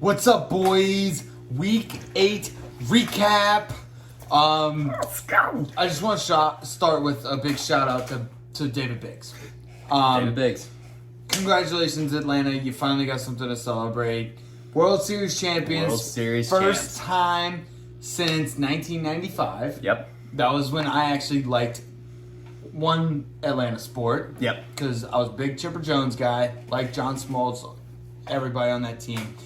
What's up, boys? Week 8 recap. Let's go. I just want to start with a big shout out to David Biggs. David Biggs. Congratulations, Atlanta. You finally got something to celebrate. World Series champions. World Series First champs. time since 1995. Yep. That was when I actually liked one Atlanta sport. Yep. Because I was a big Chipper Jones guy, like John Smoltz, everybody on that team.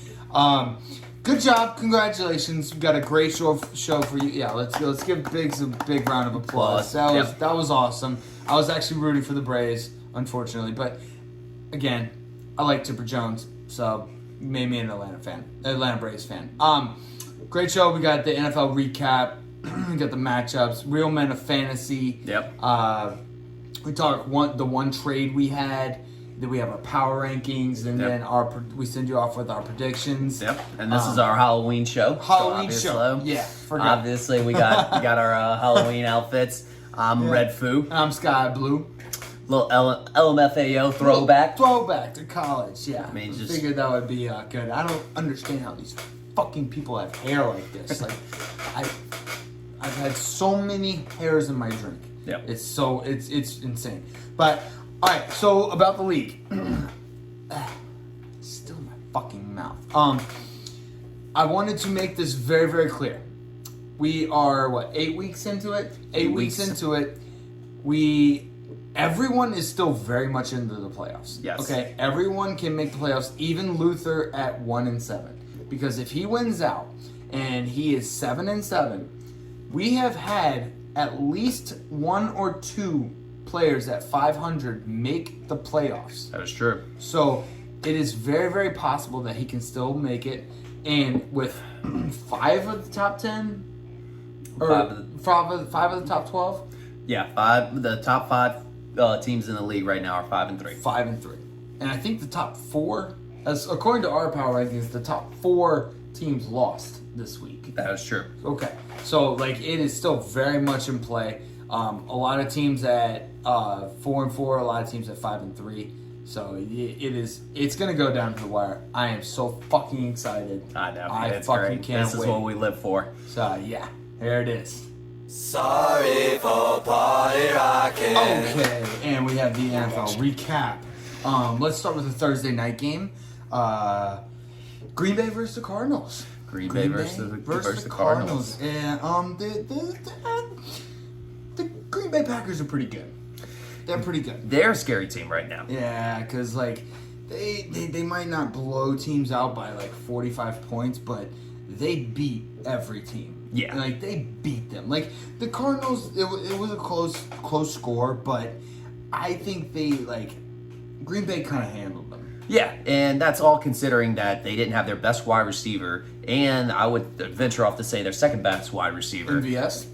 Good job, congratulations. We got a great show for you. Yeah, let's give Biggs a big round of applause. That was awesome. I was actually rooting for the Braves, unfortunately, but again, I like Chipper Jones, so made me an Atlanta Braves fan. Great show. We got the NFL recap. We got the matchups, real men of fantasy. Yep. We talk the one trade we had. Then we have our power rankings, and then we send you off with our predictions. Yep. And this is our Halloween show. Halloween show. Yeah. Forgot. Obviously, we got our Halloween outfits. I'm Red Foo. I'm Sky Blue. Little LMFAO throwback. Throwback to college. Yeah. I mean, I figured that would be good. I don't understand how these fucking people have hair like this. Like, I've had so many hairs in my drink. Yep. It's insane. But all right, so about the league. Still in my fucking mouth. I wanted to make this very, very clear. We are 8 weeks into it? 8 weeks into it. Everyone is still very much into the playoffs. Yes. Okay. Everyone can make the playoffs, even Luther at 1-7. Because if he wins out and he is 7-7, we have had at least one or two players at 500 make the playoffs. That is true. So it is very, very possible that he can still make it. And with 5 of the top 10, or five of the top 12, Yeah, the top 5 teams in the league right now are 5-3. 5-3, and I think the top 4, as according to our power rankings, the top 4 teams lost this week. That is true. Okay, so it is still very much in play. A lot of teams at 4-4, a lot of teams at 5-3. So it's gonna go down to the wire. I am so fucking excited. I know. It's fucking great. Can't This is wait. what we live for. So yeah, there it is. Sorry for party rocking. Okay, and we have the NFL recap. Let's start with the Thursday night game. Green Bay versus the Cardinals. Green Bay versus the Cardinals. And the Green Bay Packers are pretty good. They're pretty good. They're a scary team right now. Yeah, because they might not blow teams out by 45 points, but they beat every team. Yeah. They beat them. The Cardinals, it was a close score, but I think Green Bay kind of handled them. Yeah, and that's all considering that they didn't have their best wide receiver, and I would venture off to say their second best wide receiver. MVS?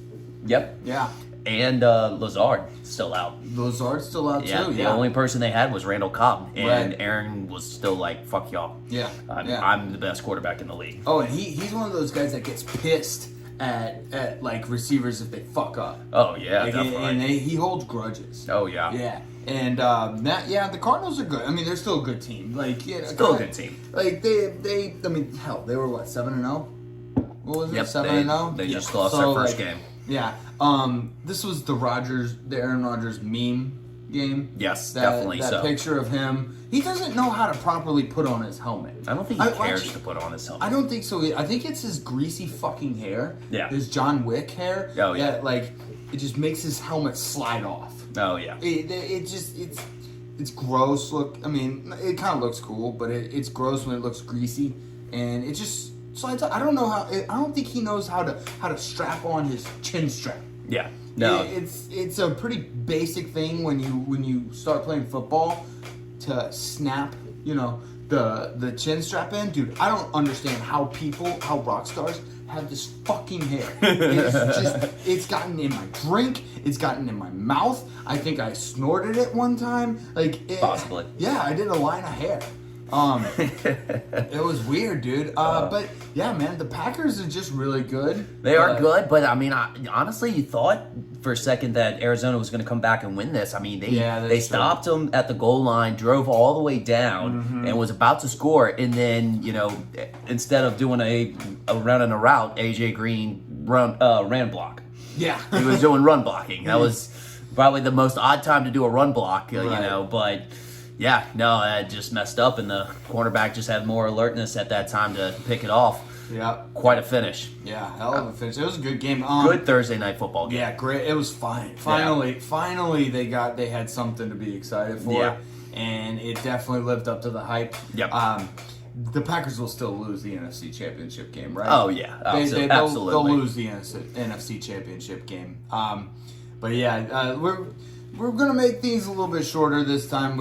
Yep. Yeah. And Lazard still out. Lazard's still out Yeah, too. the only person they had was Randall Cobb, and Right. Aaron was still like, "Fuck y'all." Yeah. I'm the best quarterback in the league. Oh, and he's one of those guys that gets pissed at receivers if they fuck up. Oh yeah, definitely. And he holds grudges. Oh yeah. Yeah. And the Cardinals are good. I mean, they're still a good team. Still a good team. Hell, they were what, 7-0? What was it? Yep, 7-0? they just lost their first game. Yeah. This was the Aaron Rodgers meme game. Yes, definitely that so. picture of him. He doesn't know how to properly put on his helmet. I don't think he cares to put on his helmet. I don't think so. I think it's his greasy fucking hair. Yeah. His John Wick hair. Oh, yeah. That, it just makes his helmet slide off. Oh yeah. It's gross. Look, I mean, it kind of looks cool, but it's gross when it looks greasy, and it just slides off. I don't know how. I don't think he knows how to strap on his chin strap. Yeah. No. It's a pretty basic thing when you start playing football to snap, the chin strap in. Dude, I don't understand how rock stars have this fucking hair. It's gotten in my drink. It's gotten in my mouth. I think I snorted it one time. Possibly. Yeah, I did a line of hair. It was weird, dude. But yeah, man, the Packers are just really good. They are good, but I mean, honestly, you thought for a second that Arizona was going to come back and win this. I mean, they stopped them at the goal line, drove all the way down, and was about to score. And then, instead of doing a run and a route, AJ Green ran block. Yeah. He was doing run blocking. That was probably the most odd time to do a run block, but. Yeah, no, I just messed up, and the cornerback just had more alertness at that time to pick it off. Yeah. Quite a finish. Yeah, hell of a finish. It was a good game. Good Thursday night football game. Yeah, great. It was fine. Finally, they had something to be excited for, and it definitely lived up to the hype. Yep. The Packers will still lose the NFC Championship game, right? Oh yeah, absolutely. They'll lose the NFC Championship game. But yeah, we're gonna make things a little bit shorter this time.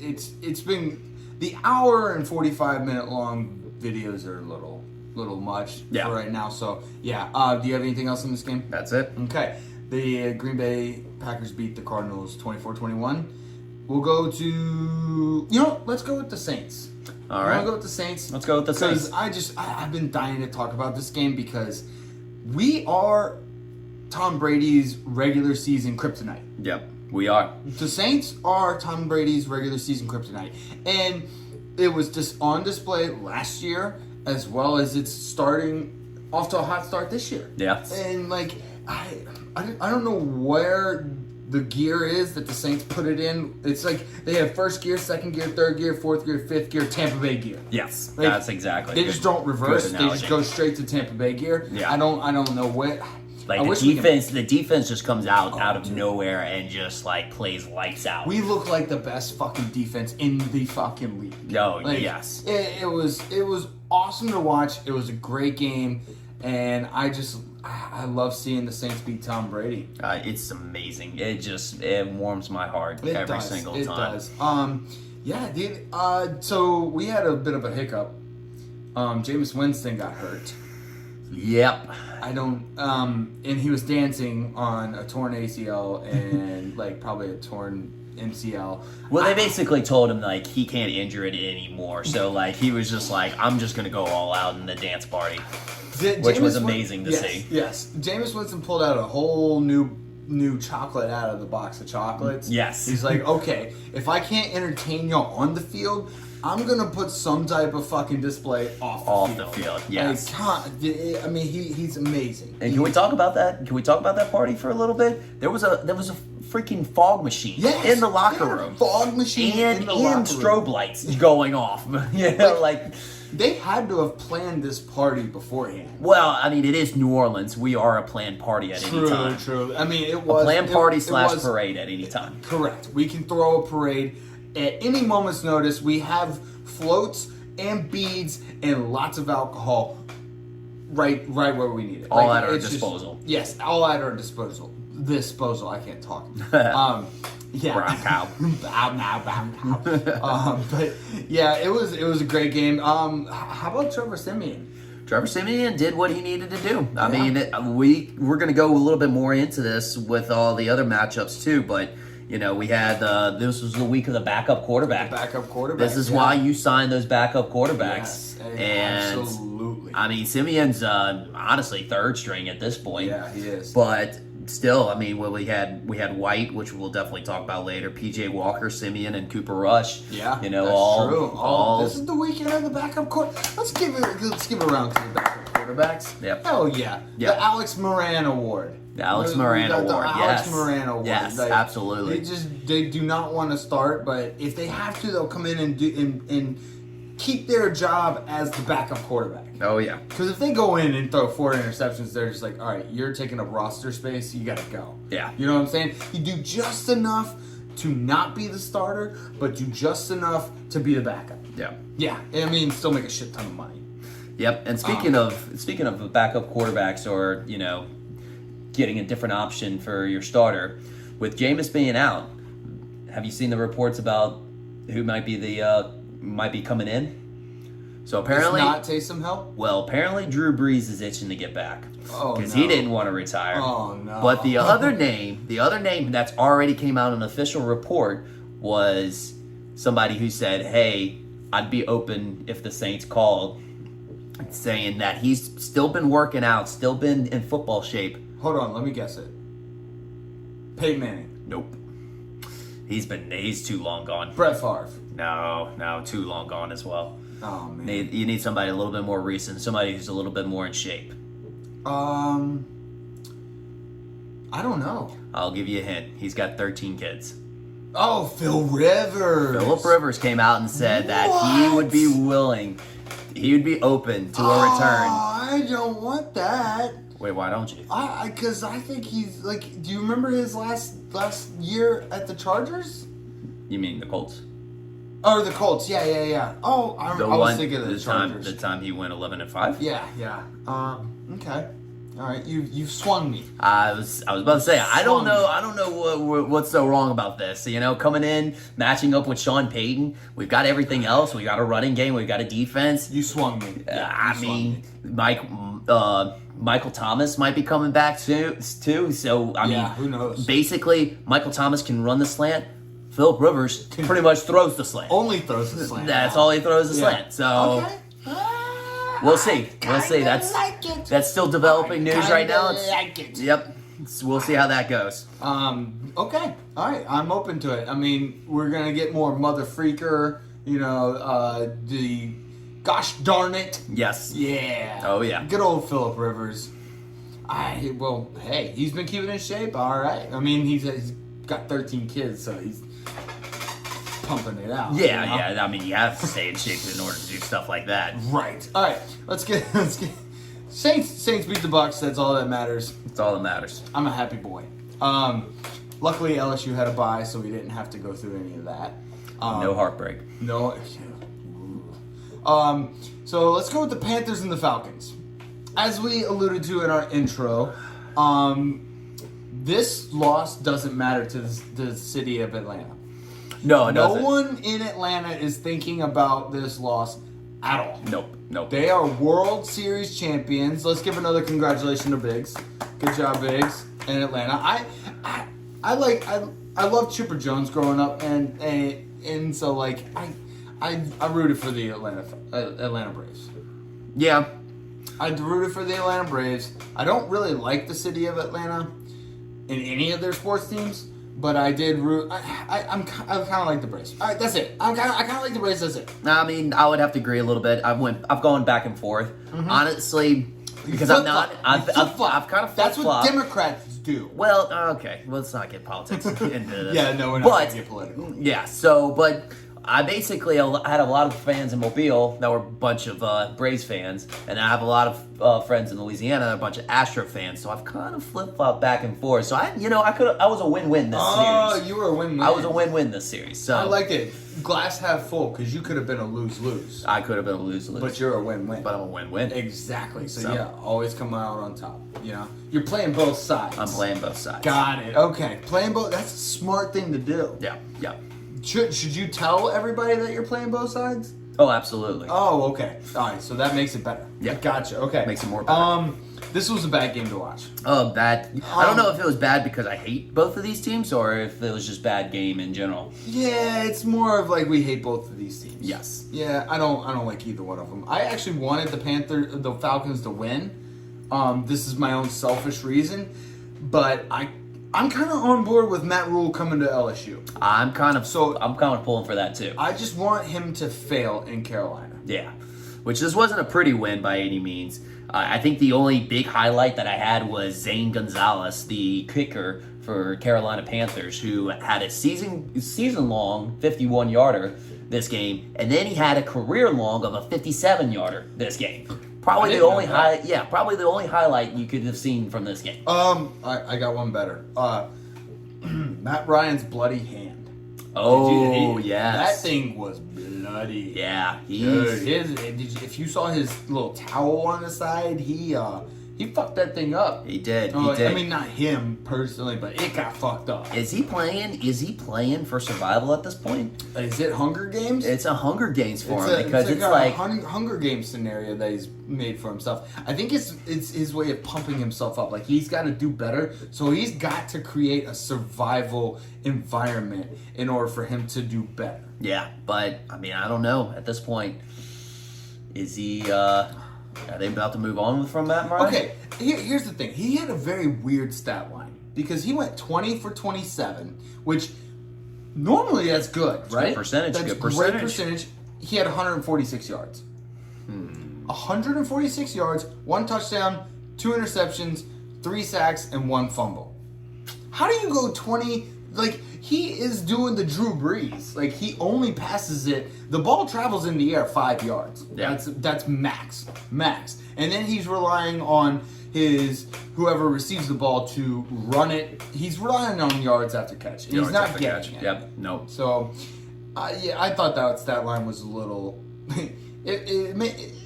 It's been the hour and 45-minute long videos are a little much for right now. So yeah, do you have anything else in this game? That's it. Okay, the Green Bay Packers beat the Cardinals 24-21. We'll go to let's go with the Saints. All right, go with the Saints. Let's go with the Saints. Because I've been dying to talk about this game because we are Tom Brady's regular season kryptonite. Yep, we are. The Saints are Tom Brady's regular season kryptonite. And it was just on display last year, as well as it's starting off to a hot start this year. Yeah. And, I don't know where the gear is that the Saints put it in. It's like they have first gear, second gear, third gear, fourth gear, fifth gear, Tampa Bay gear. Yes, that's exactly. They just don't reverse. They just go straight to Tampa Bay gear. Yeah. I don't know what. Like the defense just comes out of nowhere and just plays lights out. We look like the best fucking defense in the fucking league. Oh, yes. It was awesome to watch. It was a great game, and I love seeing the Saints beat Tom Brady. It's amazing. It warms my heart every single time. It does. Yeah, dude. So we had a bit of a hiccup. Jameis Winston got hurt. Yep. And he was dancing on a torn ACL and probably a torn MCL. Well, they basically told him he can't injure it anymore. So he was just I'm just gonna go all out in the dance party, which was amazing to see. Yes, Jameis Winston pulled out a whole new chocolate out of the box of chocolates. Yes. He's like, okay, if I can't entertain y'all on the field, I'm gonna put some type of fucking display off the field. Yes. He's amazing. And can we talk about that? Can we talk about that party for a little bit? There was a freaking fog machine in the locker room. Fog machine and in the locker room. strobe lights going off. They had to have planned this party beforehand. Well, I mean, it is New Orleans. We are a planned party at any time. True. I mean, it was a planned party / parade at any time. Correct. We can throw a parade at any moment's notice. We have floats and beads and lots of alcohol right where we need it. All at our disposal. Yes, all at our disposal. Disposal. I can't talk. Yeah. Brown cow. But yeah, it was a great game. How about Trevor Siemian? Trevor Siemian did what he needed to do. I mean, we're going to go a little bit more into this with all the other matchups too, but we had this was the week of the backup quarterback. This is why you signed those backup quarterbacks. Yes, and absolutely. I mean, Simeon's honestly third string at this point. Yeah, he is. But still, I mean, we had White, which we'll definitely talk about later. PJ Walker, Simeon, and Cooper Rush. Yeah, that's true. This is the weekend of the backup quarterback. Let's give it a round to the backup quarterbacks. Yep. Hell yeah. Yep. The Alex Moran Award. The Alex Moran Award. Alex Moran Award. Yes, absolutely. They do not want to start, but if they have to, they'll come in and keep their job as the backup quarterback. Oh yeah. Because if they go in and throw 4 interceptions, they're just like, all right, you're taking up roster space. You got to go. Yeah. You know what I'm saying? You do just enough to not be the starter, but do just enough to be the backup. Yeah. Yeah. I mean, still make a shit ton of money. Yep. And speaking of backup quarterbacks, or getting a different option for your starter, with Jameis being out, have you seen the reports about who might be coming in? So apparently, does not Taysom help? Well, apparently Drew Brees is itching to get back because no. he didn't want to retire. Oh no! But the other name that's already came out in an official report was somebody who said, "Hey, I'd be open if the Saints called, saying that he's still been working out, still been in football shape. Hold on, let me guess it. Peyton Manning. Nope. He's too long gone. Brett Favre. No, too long gone as well. Oh man. You need somebody a little bit more recent, somebody who's a little bit more in shape. I don't know. I'll give you a hint. He's got 13 kids. Oh, Phil Rivers. Philip Rivers came out and said that he would be open to a return. I don't want that. Wait, why don't you? Because I think he's like. Do you remember his last year at the Chargers? You mean the Colts? Or the Colts? Yeah. Oh, I was thinking of the Chargers. The time he went 11-5. Yeah. Okay. All right. You've swung me. I was about to say I don't know what's so wrong about this. Coming in, matching up with Sean Payton. We've got everything else. We got a running game. We've got a defense. You swung me. Michael Thomas might be coming back too. So I mean, who knows? Basically, Michael Thomas can run the slant. Philip Rivers pretty much throws the slant. Only throws the slant. That's all he throws the slant. So we'll see. That's still developing news right now. Yep. We'll see how that goes. Okay. All right. I'm open to it. I mean, we're gonna get more mother freaker. The gosh darn it. Yes. Yeah. Oh yeah. Good old Philip Rivers. Hey, he's been keeping in shape. All right. I mean, he's got 13 kids, so he's pumping it out. Yeah. I mean, you have to stay in shape in order to do stuff like that. Right. All right. Let's get Saints beat the Bucks. That's all that matters. That's all that matters. I'm a happy boy. Luckily LSU had a bye, so we didn't have to go through any of that. No heartbreak. No. So let's go with the Panthers and the Falcons. As we alluded to in our intro, this loss doesn't matter to the city of Atlanta. No, it doesn't. No one in Atlanta is thinking about this loss at all. Nope. They are World Series champions. Let's give another congratulations to Biggs. Good job, Biggs, in Atlanta. I love Chipper Jones growing up, and so like I rooted for the Atlanta Braves. Yeah. I rooted for the Atlanta Braves. I don't really like the city of Atlanta in any of their sports teams, but I did root. I kind of like the Braves. All right, that's it. I kind of like the Braves. That's it. I mean, I would have to agree a little bit. I've gone back and forth. Mm-hmm. Honestly, because I've kind of That's what Democrats do. Well, okay. Let's not get politics into this. Yeah, no, we're not going to get political. Yeah. But I basically had a lot of fans in Mobile that were a bunch of Braves fans, and I have a lot of friends in Louisiana that are a bunch of Astro fans. So I've kind of flip-flopped back and forth. So I was a win-win this series. Oh, you were a win-win. I was a win-win this series. So I like it. Glass half full, because you could have been a lose-lose. I could have been a lose-lose. But you're a win-win. But I'm a win-win. Exactly. So yeah, always come out on top. You're playing both sides. I'm playing both sides. Got it. Okay. Playing both. That's a smart thing to do. Yeah. Should you tell everybody that you're playing both sides? Oh, absolutely. Oh, okay. All right. So that makes it better. Yeah. Gotcha. Okay. Makes it more better. This was a bad game to watch. Oh, bad. I don't know if it was bad because I hate both of these teams or if it was just bad game in general. Yeah, it's more of like we hate both of these teams. Yes. Yeah, I don't like either one of them. I actually wanted the Falcons to win. This is my own selfish reason, but I'm kind of on board with Matt Rule coming to LSU. I'm kind of pulling for that too. I just want him to fail in Carolina. Yeah, which this wasn't a pretty win by any means. I think the only big highlight that I had was Zane Gonzalez, the kicker for Carolina Panthers, who had a season-long 51-yarder this game, and then he had a career-long of a 57-yarder this game. Probably the only highlight you could have seen from this game. I got one better. Matt Ryan's bloody hand. Oh, yes. That thing was bloody. Yeah, Dude, if you saw his little towel on the side, he He fucked that thing up. He did. Oh, He did. I mean, not him personally, but it got fucked up. Is he playing? Is he playing for survival at this point? Is it Hunger Games? It's a Hunger Games for him because it's a like Hunger Games scenario that he's made for himself. I think it's his way of pumping himself up. Like, he's got to do better, so he's got to create a survival environment in order for him to do better. yeah. But I mean, I don't know at this point. Is he? Are they about to move on from Matt Ryan? Okay, here's the thing. He had a very weird stat line because he went 20 for 27, which normally that's good, right? Good percentage. That's Good great percentage. He had 146 yards. 146 yards, 1 touchdown, 2 interceptions, 3 sacks, and 1 fumble. How do you go 20? Like, he is doing the Drew Brees. Like, he only passes it. The ball travels in the air 5 yards. Yeah. That's max. And then he's relying on whoever receives the ball to run it. He's relying on yards after catch. And he's not getting it. Yep. No. So, yeah, I thought that stat line was a little. It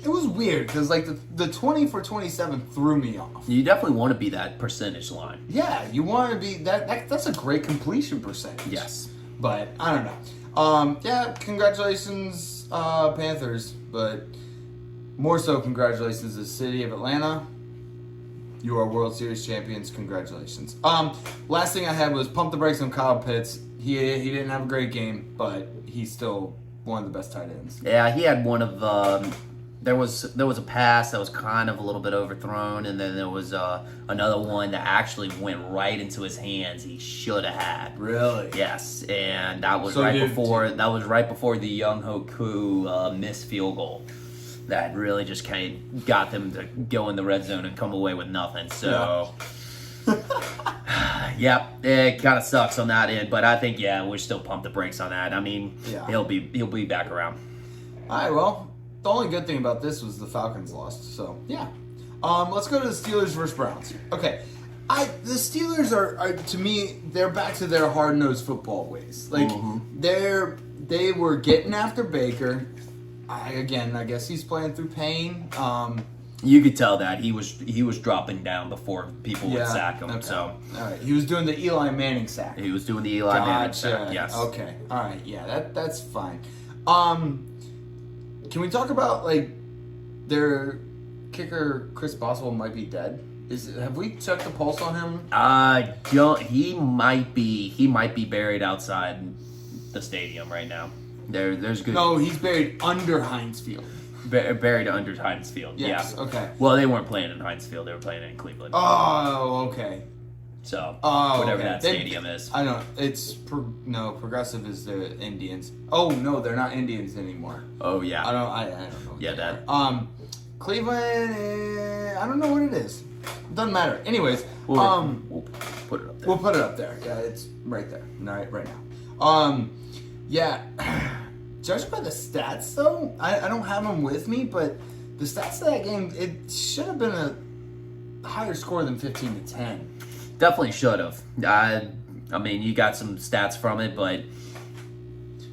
was weird because like the 20 for 27 threw me off. You definitely want to be that percentage line. Yeah, you want to be that's a great completion percentage. Yes. But I don't know. Yeah, congratulations, Panthers. But more so, congratulations to the city of Atlanta. You are World Series champions. Congratulations. Last thing I had was pump the brakes on Kyle Pitts. He didn't have a great game, but he's still one of the best tight ends. Yeah, he had one of there was a pass that was kind of a little bit overthrown, and then there was another one that actually went right into his hands. He should have had. Really? Yes, and that was right before the Young Hoku missed field goal. That really just kind of got them to go in the red zone and come away with nothing. So. Yeah, it kind of sucks on that end, but I think we still pump the brakes on that. I mean, he'll be back around. All right, well, the only good thing about this was the Falcons lost, so yeah. Let's go to the Steelers versus Browns. Okay, the Steelers are to me, they're back to their hard-nosed football ways. Like they were getting after Baker. I guess he's playing through pain. You could tell that he was dropping down before people would sack him. Okay. So all right, he was doing the Eli Manning sack. He was doing the Eli Manning sack. Yes. Okay. All right. Yeah. That's fine. Can we talk about like their kicker Chris Boswell might be dead? Have we checked the pulse on him? He might be buried outside the stadium right now. There's good. No, he's buried under Heinz Field. Buried under Heinz Field. Yes, yeah. Okay. Well, they weren't playing in Heinz Field. They were playing in Cleveland. Oh, okay. So whatever that stadium is. I don't know. It's Progressive is the Indians. Oh no, they're not Indians anymore. Oh yeah. I don't know. Yeah, that. Cleveland. I don't know what it is. Doesn't matter. Anyways, we'll put it up there. We'll put it up there. Yeah, it's right there. Right now. Yeah. Judged by the stats, though, I don't have them with me, but the stats of that game, it should have been a higher score than 15-10. Definitely should have. I mean, you got some stats from it, but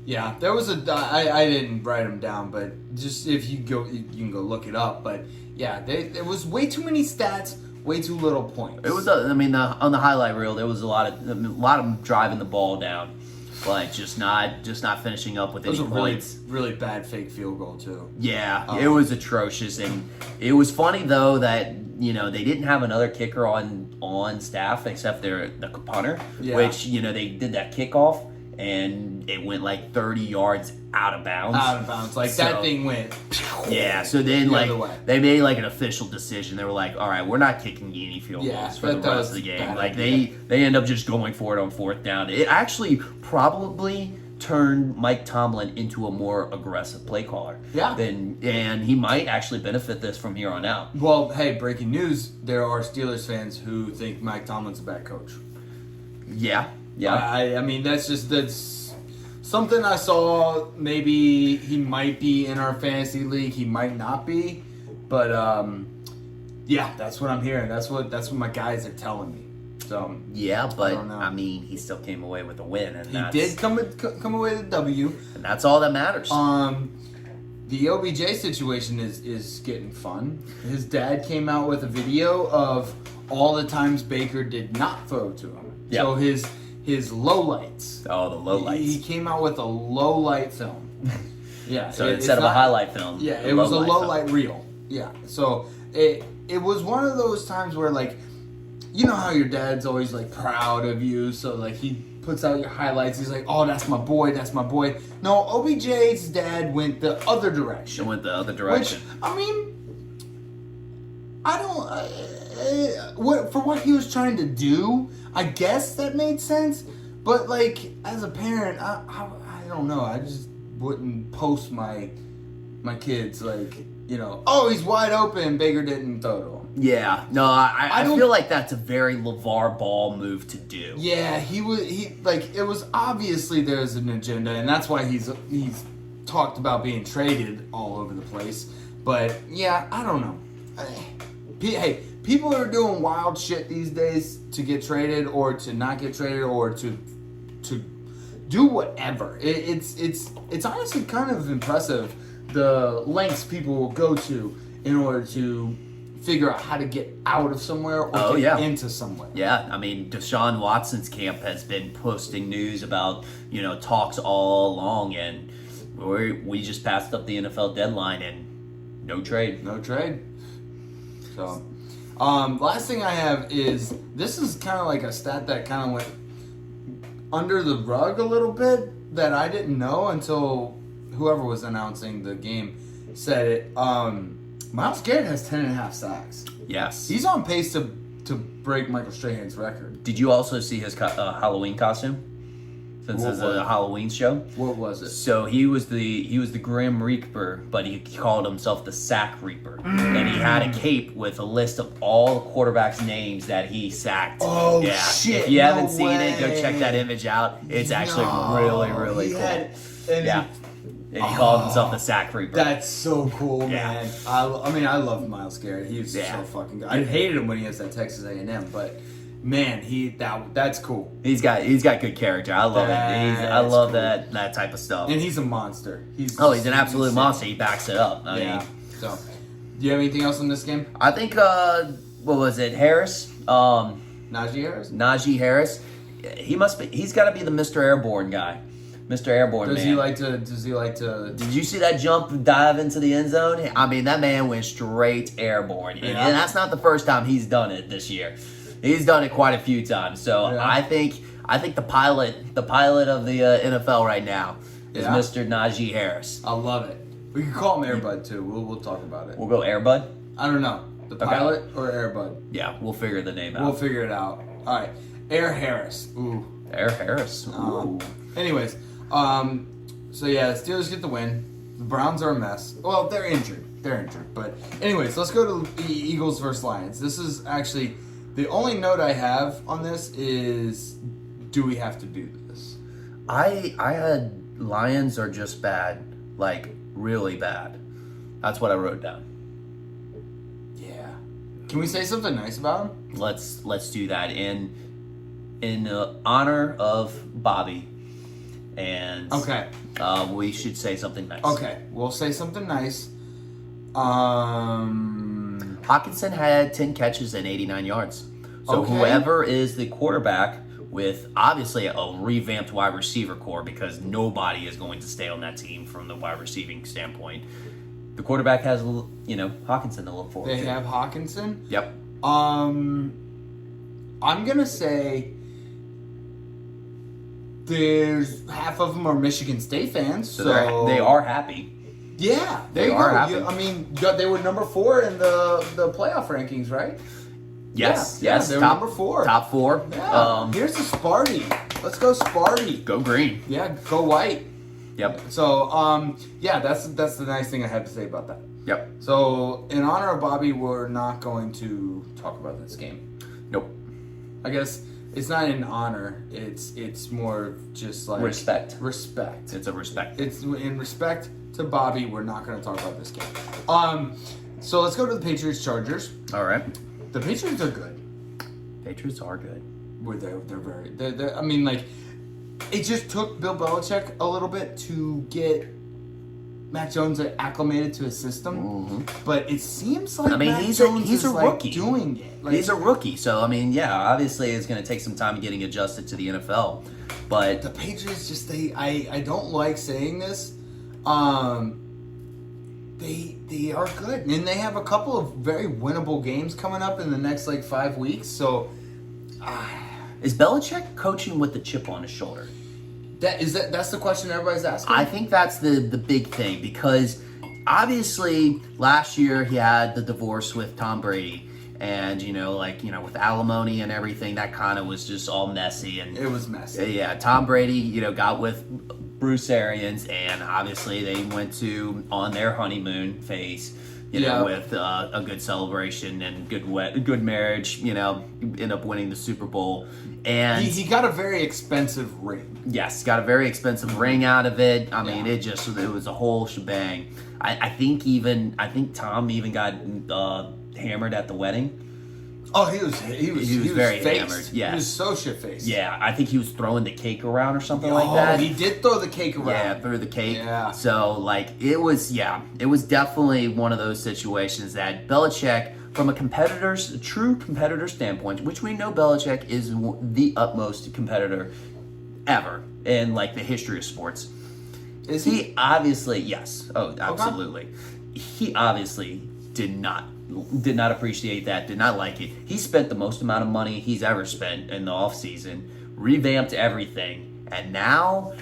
yeah, there was I didn't write them down, but just if you can go look it up. But yeah, there was way too many stats, way too little points. It was. On the highlight reel, there was a lot of them driving the ball down. But just not finishing up with any points. It was a really bad fake field goal too. Yeah, it was atrocious, and it was funny though that they didn't have another kicker on staff except the punter, which they did that kickoff and it went like 30 yards out of bounds. Like that thing went. Yeah, so then they made like an official decision. They were like, all right, we're not kicking any field goals for the rest of the game. Like they end up just going for it on 4th down. It actually probably turned Mike Tomlin into a more aggressive play caller. Yeah. And he might actually benefit this from here on out. Well, hey, breaking news, there are Steelers fans who think Mike Tomlin's a bad coach. Yeah. I mean, that's something I saw. Maybe he might be in our fantasy league. He might not be. But, yeah, that's what I'm hearing. That's what my guys are telling me. So yeah, but I mean, he still came away with a win, and he did come away with a W, and that's all that matters. The OBJ situation is getting fun. His dad came out with a video of all the times Baker did not throw to him. Yep. So his lowlights. Oh, the lowlights. He came out with a low light film. Yeah. So instead of a highlight film, yeah, it was a low light reel. Yeah. So it was one of those times where like, you know how your dad's always like proud of you, so like he puts out your highlights. He's like, "Oh, that's my boy. That's my boy." No, OBJ's dad went the other direction. It went the other direction. Which, I mean, I don't. For what he was trying to do, I guess that made sense. But like, as a parent, I don't know. I just wouldn't post my kids like, you know, oh, he's wide open. Baker didn't throw to him. Yeah, no, I feel like that's a very LeVar Ball move to do. Yeah, he like it was obviously there's an agenda, and that's why he's talked about being traded all over the place. But yeah, I don't know. Hey, people are doing wild shit these days to get traded or to not get traded or to do whatever. It's honestly kind of impressive the lengths people will go to in order to figure out how to get out of somewhere or get into somewhere. Yeah, I mean, Deshaun Watson's camp has been posting news about, you know, talks all along, and we just passed up the NFL deadline and no trade. No trade. So, last thing I have is, this is kind of like a stat that kind of went under the rug a little bit that I didn't know until whoever was announcing the game said it. Myles Garrett has 10.5 sacks. Yes. He's on pace to break Michael Strahan's record. Did you also see his Halloween costume? Since it's a Halloween show. What was it? So he was the Grim Reaper, but he called himself the Sack Reaper, and he had a cape with a list of all the quarterbacks' names that he sacked. Oh yeah. shit! If you haven't seen it, go check that image out. It's actually really cool. Yeah. And he called himself the Sack Reaper. That's so cool, Yeah. man. I mean, I love Myles Garrett. He was so fucking good. I hated him when he was at Texas A&M, but man, that's cool. He's got good character. I love it. I love cool. that type of stuff. And he's a monster. He's an absolute monster. He backs it up. I mean, so, do you have anything else in this game? I think what was it? Harris. Najee Harris. Najee Harris. He's got to be the Mr. Airborne guy. Mr. Airborne, Does he like to? Did you see that jump dive into the end zone? I mean, that man went straight airborne, and that's not the first time he's done it this year. He's done it quite a few times. So I think the pilot of the NFL right now is Mr. Najee Harris. I love it. We can call him Airbud too. We'll talk about it. We'll go Airbud. I don't know, the pilot or Airbud. Yeah, we'll figure the name out. We'll figure it out. All right, Air Harris. Ooh, Air Harris. Ooh. Anyways. So yeah, the Steelers get the win. The Browns are a mess. Well, they're injured. But anyways, let's go to the Eagles versus Lions. This is actually the only note I have on this is, do we have to do this? I had Lions are just bad, like really bad. That's what I wrote down. Yeah. Can we say something nice about them? Let's do that in honor of Bobby. And we should say something nice. Okay, we'll say something nice. Hockenson had 10 catches and 89 yards. So whoever is the quarterback with obviously a revamped wide receiver core, because nobody is going to stay on that team from the wide receiving standpoint. The quarterback has, Hockenson to look forward to. They have Hockenson? Yep. I'm going to say there's half of them are Michigan State fans, so they are happy. Yeah, they are happy. I mean, they were number 4 in the playoff rankings, right? Yes, they were number 4. Top 4. Yeah. Here's the Sparty. Let's go Sparty. Go green. Yeah, go white. Yep. So, that's the nice thing I have to say about that. Yep. So, in honor of Bobby, we're not going to talk about this game. Nope. I guess it's not in honor. It's more just like respect. Respect. It's a respect. It's in respect to Bobby. We're not going to talk about this game. So let's go to the Patriots Chargers. All right. The Patriots are good. Patriots are good. I mean, like, it just took Bill Belichick a little bit to get Mac Jones acclimated to his system, but it seems like Mac Jones he's a like rookie doing it. Like, he's a rookie, so obviously it's going to take some time getting adjusted to the NFL. But the Patriots just I don't like saying this. They are good, and they have a couple of very winnable games coming up in the next 5 weeks. So, is Belichick coaching with the chip on his shoulder? That's the question everybody's asking? I think that's the big thing, because obviously last year he had the divorce with Tom Brady, and with alimony and everything, that kind of was just all messy, and it was messy. Yeah, Tom Brady, got with Bruce Arians, and obviously they went on their honeymoon phase. With a good celebration and good marriage, end up winning the Super Bowl. And he got a very expensive ring. Yes, got a very expensive ring out of it. I mean, it was a whole shebang. I think Tom even got hammered at the wedding. Oh, he was very faced. hammered. Yeah, he was so shit-faced. Yeah, I think he was throwing the cake around or something like that. He did throw the cake around. Yeah, threw the cake. Yeah. So it was definitely one of those situations that Belichick, from a true competitor standpoint, which we know Belichick is the utmost competitor ever in the history of sports. Is he? He obviously, yes. Oh, absolutely. Okay. He obviously did not appreciate that, did not like it. He spent the most amount of money he's ever spent in the offseason, revamped everything, and now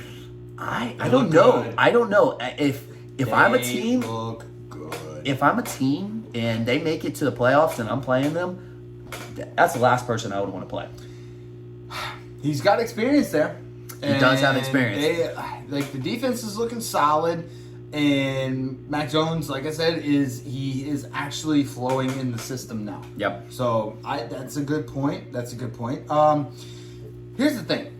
I don't know. Good. I don't know if I'm a team. Look good. If I'm a team and they make it to the playoffs and I'm playing them, that's the last person I would want to play. He's got experience there. He does have experience. The defense is looking solid. And Mac Jones, like I said, he is actually flowing in the system now. Yep. So that's a good point. Here's the thing.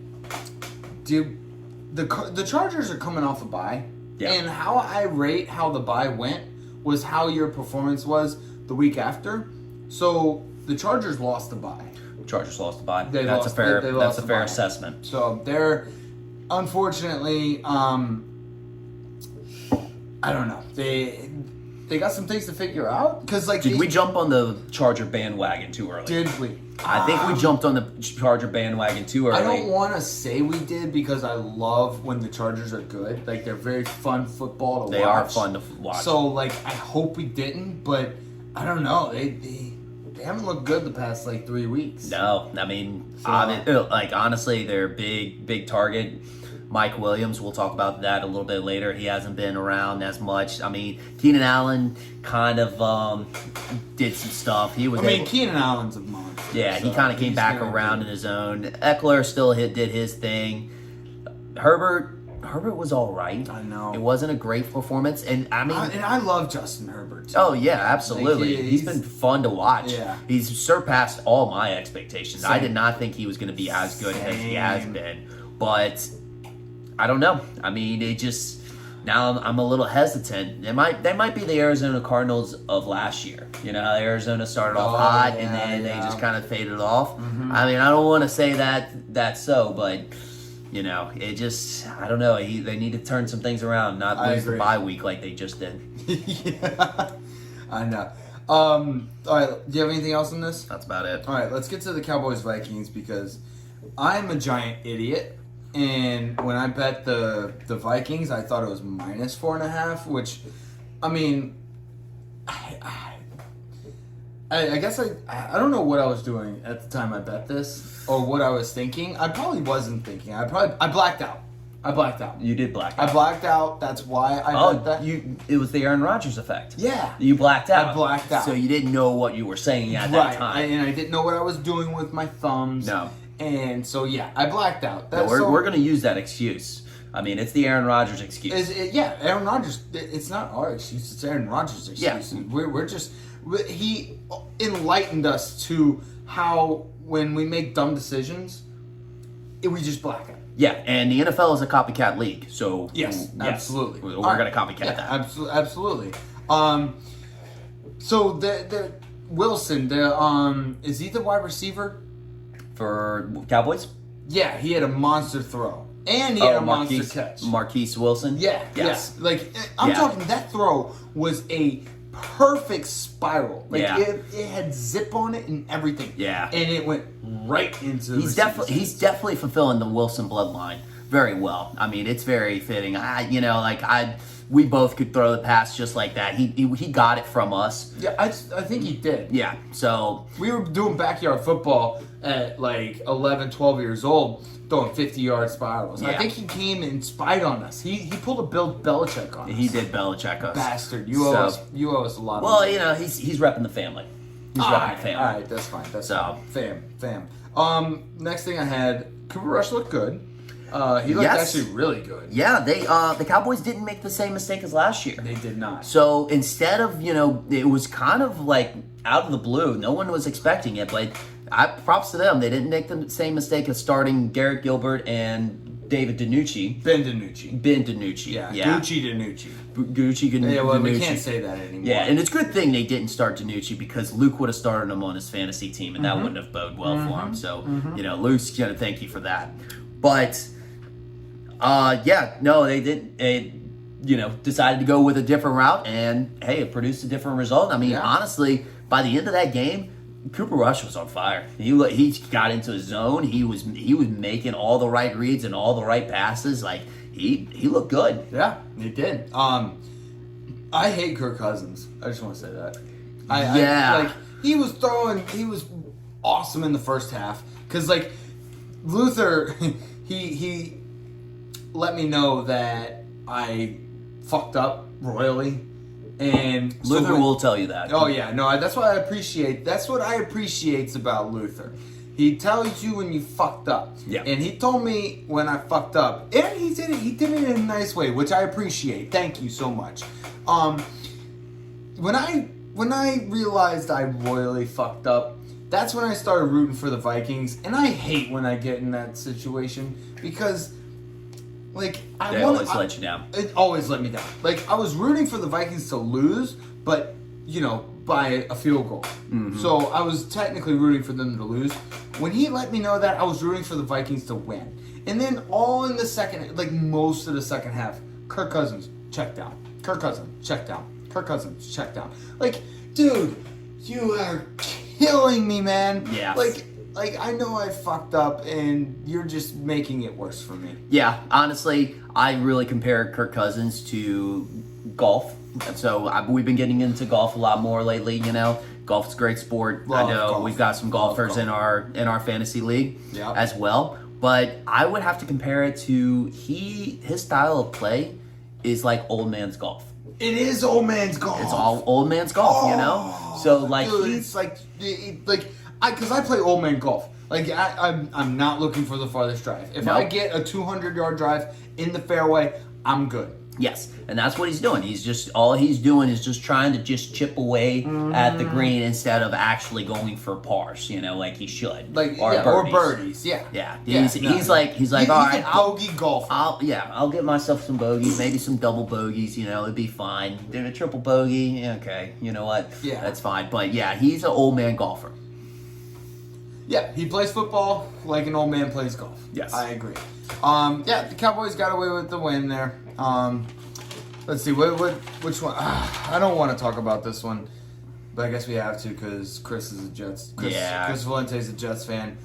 The Chargers are coming off a bye. Yeah. And how I rate how the bye went was how your performance was the week after. So the Chargers lost the bye. Chargers lost the bye. That's a fair assessment. So they're unfortunately I don't know. They got some things to figure out because did we jump on the Charger bandwagon too early? Did we? I think we jumped on the Charger bandwagon too early. I don't want to say we did because I love when the Chargers are good. They're very fun football to watch. They are fun to watch. So I hope we didn't, but I don't know. They haven't looked good the past 3 weeks. No, I mean, honestly, they're big target. Mike Williams, we'll talk about that a little bit later. He hasn't been around as much. I mean, Keenan Allen kind of did some stuff. Keenan Allen's a monster. Yeah, he kind of came back around in his own. Eckler still did his thing. Herbert was all right. I know. It wasn't a great performance. And I love Justin Herbert, too. Oh, yeah, absolutely. He's been fun to watch. Yeah. He's surpassed all my expectations. Same. I did not think he was going to be as good as he has been. But I don't know. I mean, now I'm a little hesitant. They might be the Arizona Cardinals of last year. Arizona started off hot and then they just kind of faded off. Mm-hmm. I mean, I don't want to say that's so, but I don't know. They need to turn some things around, not lose the bye week like they just did. Yeah, I know. All right, do you have anything else on this? That's about it. All right, let's get to the Cowboys-Vikings because I'm a giant idiot. And when I bet the Vikings, I thought it was -4.5, which, I mean, I guess I don't know what I was doing at the time I bet this or what I was thinking. I probably wasn't thinking. I blacked out. You did black out. I blacked out. That's why I bet that. It was the Aaron Rodgers effect. Yeah. You blacked out. I blacked out. So you didn't know what you were saying at that time. And I didn't know what I was doing with my thumbs. No. And so, yeah, I blacked out. We're going to use that excuse. I mean, it's the Aaron Rodgers excuse. Aaron Rodgers. It's not our excuse. It's Aaron Rodgers' excuse. Yeah. He enlightened us to how when we make dumb decisions, we just black out. Yeah, and the NFL is a copycat league, so yes, absolutely, we're going to copycat that. Absolutely. So the Wilson, is he the wide receiver for Cowboys? Yeah, he had a monster throw, And he had a monster catch. Marquise Wilson? Yeah, Yes. yeah. Like, I'm talking, that throw was a perfect spiral. Like, it had zip on it and everything. Yeah. And it went right into the He's definitely fulfilling the Wilson bloodline very well. I mean, it's very fitting. We both could throw the pass just like that. He got it from us. Yeah, I think he did. Yeah, so... We were doing backyard football at like 11, 12 years old, throwing 50-yard spirals. Yeah. I think he came and spied on us. He pulled a Bill Belichick on us. He did Belichick us. Bastard. You owe us a lot of money. Well, he's repping the family. He's repping the family. All right, that's fine. That's fine. Fam. Next thing I had, Cooper Rush looked good. He looked actually really good. Yeah, the Cowboys didn't make the same mistake as last year. They did not. So instead of, it was kind of like out of the blue. No one was expecting it, but props to them. They didn't make the same mistake as starting Garrett Gilbert and David DiNucci. Ben DiNucci. Yeah. Gucci DiNucci. Yeah, well, we can't say that anymore. Yeah, and it's a good thing they didn't start DiNucci because Luke would have started him on his fantasy team, and that wouldn't have boded well for him. So, Luke's going to thank you for that. But... they did. They, decided to go with a different route, and hey, it produced a different result. I mean, honestly, by the end of that game, Cooper Rush was on fire. He got into his zone. He was making all the right reads and all the right passes. Like he looked good. Yeah, he did. I hate Kirk Cousins. I just want to say that. He was awesome in the first half because like Luther, he let me know that I fucked up royally, and Luther will tell you that. Oh yeah, no, that's what I appreciate. That's what I appreciate about Luther. He tells you when you fucked up. Yeah. And he told me when I fucked up, and he did it in a nice way, which I appreciate. Thank you so much. When I realized I royally fucked up, that's when I started rooting for the Vikings, and I hate when I get in that situation because. Like they always let you down. It always let me down. Like I was rooting for the Vikings to lose, but by a field goal. Mm-hmm. So I was technically rooting for them to lose. When he let me know that, I was rooting for the Vikings to win. And then all in the second, like most of the second half, Kirk Cousins check down. Kirk Cousins check down. Kirk Cousins check down. Like, dude, you are killing me, man. Yeah. Like, I know I fucked up, and you're just making it worse for me. Yeah, honestly, I really compare Kirk Cousins to golf. So we've been getting into golf a lot more lately, Golf's a great sport. I know we've got some golfers in our fantasy league as well. But I would have to compare it to his style of play is like old man's golf. It is old man's golf. It's all old man's golf, So like dude, it's like because I play old man golf. Like I'm not looking for the farthest drive. If I get a 200-yard drive in the fairway, I'm good. Yes, and that's what he's doing. All he's doing is just trying to just chip away at the green instead of actually going for pars, like he should. Or birdies. Yeah. He's like, all right, I'll bogey golf. I'll get myself some bogeys, maybe some double bogeys, it'd be fine. Did a triple bogey, okay, you know what? Yeah. That's fine. But yeah, he's an old man golfer. Yeah, he plays football like an old man plays golf. Yes. I agree. The Cowboys got away with the win there. Let's see, which one? I don't want to talk about this one, but I guess we have to because Chris is a Jets. Chris Valente's a Jets fan.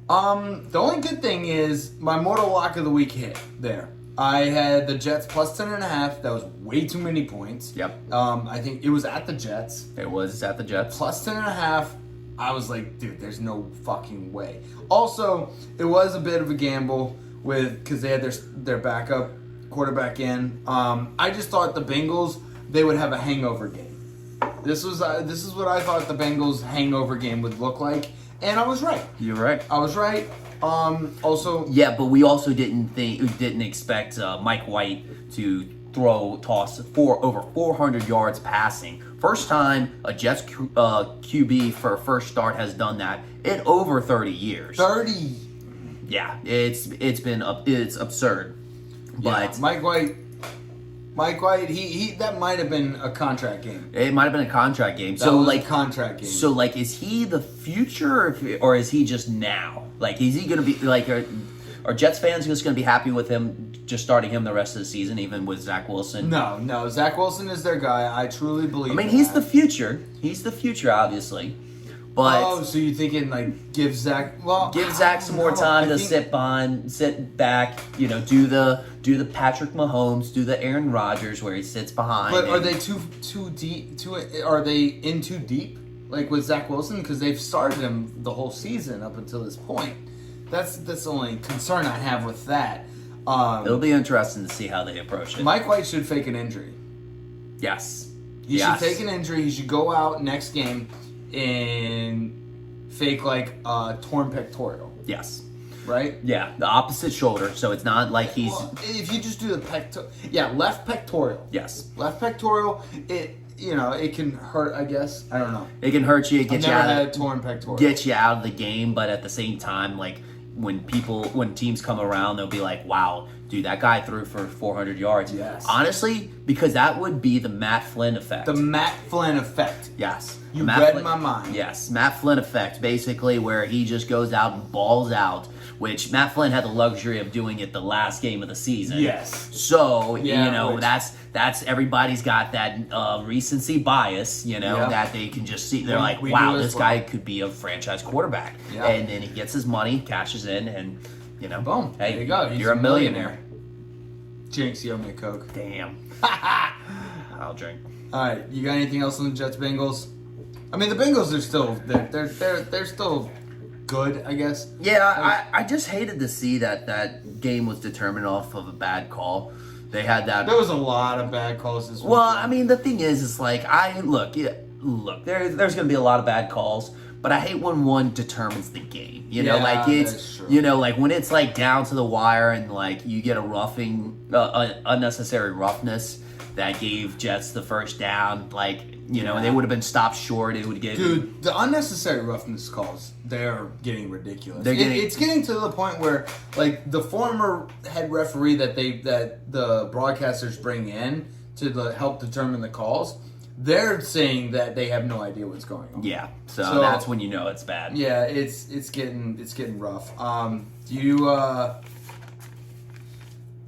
The only good thing is my mortal lock of the week hit there. I had the Jets plus 10.5. That was way too many points. Yep. I think it was at the Jets. It was at the Jets. Plus 10.5. I was like, dude, there's no fucking way. Also, it was a bit of a gamble because they had their backup quarterback in. I just thought the Bengals, they would have a hangover game. This is what I thought the Bengals hangover game would look like, and I was right. You're right. I was right. Also, yeah, but we also didn't expect Mike White to toss for over 400 yards passing. First time a Jets QB for a first start has done that in over 30 years. 30. Yeah, it's absurd. But yeah, Mike White, he that might have been a contract game. It might have been a contract game. Contract game. So is he the future or is he just now? Like, is he going to be like? are Jets fans just going to be happy with him just starting him the rest of the season, even with Zach Wilson? No. Zach Wilson is their guy. I truly believe. I mean, he's the future. He's the future, obviously. But so you're thinking like give Zach some more time to sit back, do the Patrick Mahomes, do the Aaron Rodgers where he sits behind. But are they too deep? Are they in too deep? Like with Zach Wilson, because they've started him the whole season up until this point. That's the only concern I have with that. It'll be interesting to see how they approach it. Mike White should fake an injury. Yes. He should take an injury. He should go out next game and fake like a torn pectoral. Yes. Right? Yeah, the opposite shoulder, so it's not like he's... Well, if you just do the left pectoral. Yes. Left pectoral, it can hurt, I guess. I don't know. It can hurt you, I've never had a torn pectoral. Get you out of the game, but at the same time, like, when teams come around, they'll be like, wow, dude, that guy threw for 400 yards. Yes. Honestly, because that would be the Matt Flynn effect. The Matt Flynn effect. Yes. You read my mind. Yes, Matt Flynn effect, basically, where he just goes out and balls out, which Matt Flynn had the luxury of doing it the last game of the season. Yes. So, that's everybody's got that recency bias, that they can just see. They're like, wow, this guy could be a franchise quarterback. Yeah. And then he gets his money, cashes in, and, boom. Hey, there you go. You're a millionaire. Jinx, you owe me a Coke. Damn. I'll drink. All right, you got anything else on the Jets Bengals? I mean, the Bengals are still they're still good, I guess. Yeah, I just hated to see that game was determined off of a bad call. They had that. There was a lot of bad calls this week. Well, I mean, the thing is like look. There's going to be a lot of bad calls, but I hate when one determines the game. That's true. Like when it's like down to the wire and like you get a roughing, unnecessary roughness that gave Jets the first down. Like and they would have been stopped short. It would get the unnecessary roughness calls. They're getting ridiculous. It's getting to the point where like the former head referee that the broadcasters bring in to help determine the calls. They're saying that they have no idea what's going on. Yeah, so that's when you know it's bad. Yeah, it's getting rough. Do you have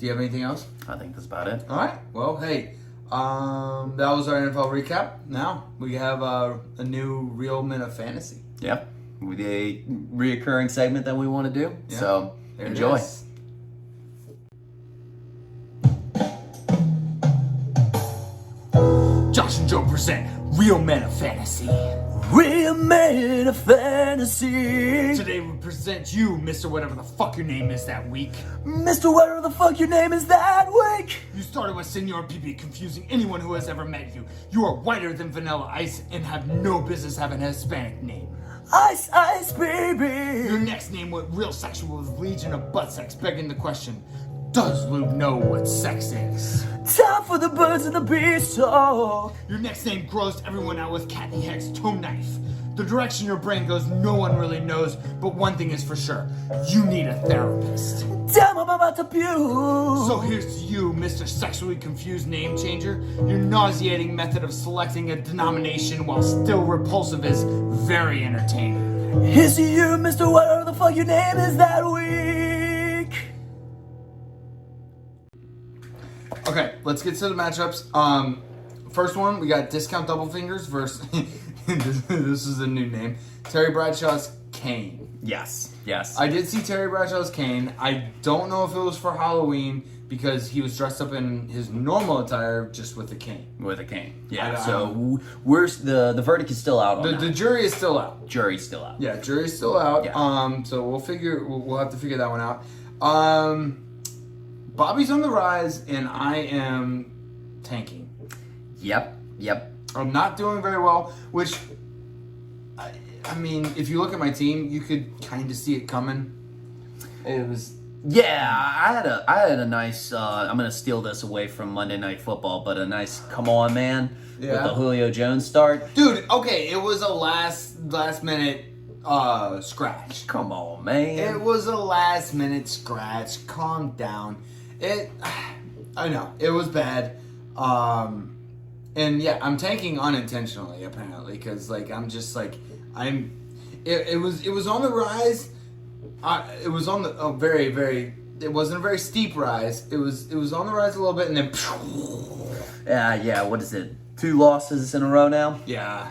anything else? I think that's about it. All right. Well, hey, that was our NFL recap. Now we have a new Real Men of Fantasy. Yep, with a reoccurring segment that we want to do. Yeah. So enjoy. Josh and Joe present Real Men of Fantasy. Real Men of Fantasy. Today we present you, Mr. Whatever the fuck your name is that week. Mr. Whatever the fuck your name is that week. You started with Senor PP, confusing anyone who has ever met you. You are whiter than Vanilla Ice and have no business having a Hispanic name. Ice, ice, baby. Your next name went real sexual with legion of butt sex, begging the question, does Lube know what sex is? Time for the birds and the bees talk. Your next name grossed everyone out with Kathy Heck's toe knife. The direction your brain goes, no one really knows, but one thing is for sure, you need a therapist. Damn, I'm about to puke. So here's to you, Mr. Sexually Confused Name Changer. Your nauseating method of selecting a denomination while still repulsive is very entertaining. Here's to you, Mr. Whatever the fuck your name is that week. Okay, let's get to the matchups. First one, we got Discount Double Fingers versus, this is a new name, Terry Bradshaw's Kane. Yes. I did see Terry Bradshaw's Kane. I don't know if it was for Halloween because he was dressed up in his normal attire just with a cane. Yeah, so we're the verdict is still out on the jury is still out. Jury's still out. Yeah, jury's still out. Yeah. So we'll have to figure that one out. Bobby's on the rise, and I am tanking. Yep. I'm not doing very well, which, I mean, if you look at my team, you could kind of see it coming. It was... Yeah, I had a nice, I'm going to steal this away from Monday Night Football, but a nice come on, man, with the Julio Jones start. Dude, okay, it was a last minute scratch. Come on, man. It was a last minute scratch. Calm down. I know it was bad, and yeah, I'm tanking unintentionally apparently because like I'm just like it was on the rise. it was on the very, very. It wasn't a very steep rise. It was on the rise a little bit, and then. Yeah. What is it? 2 losses in a row now. Yeah.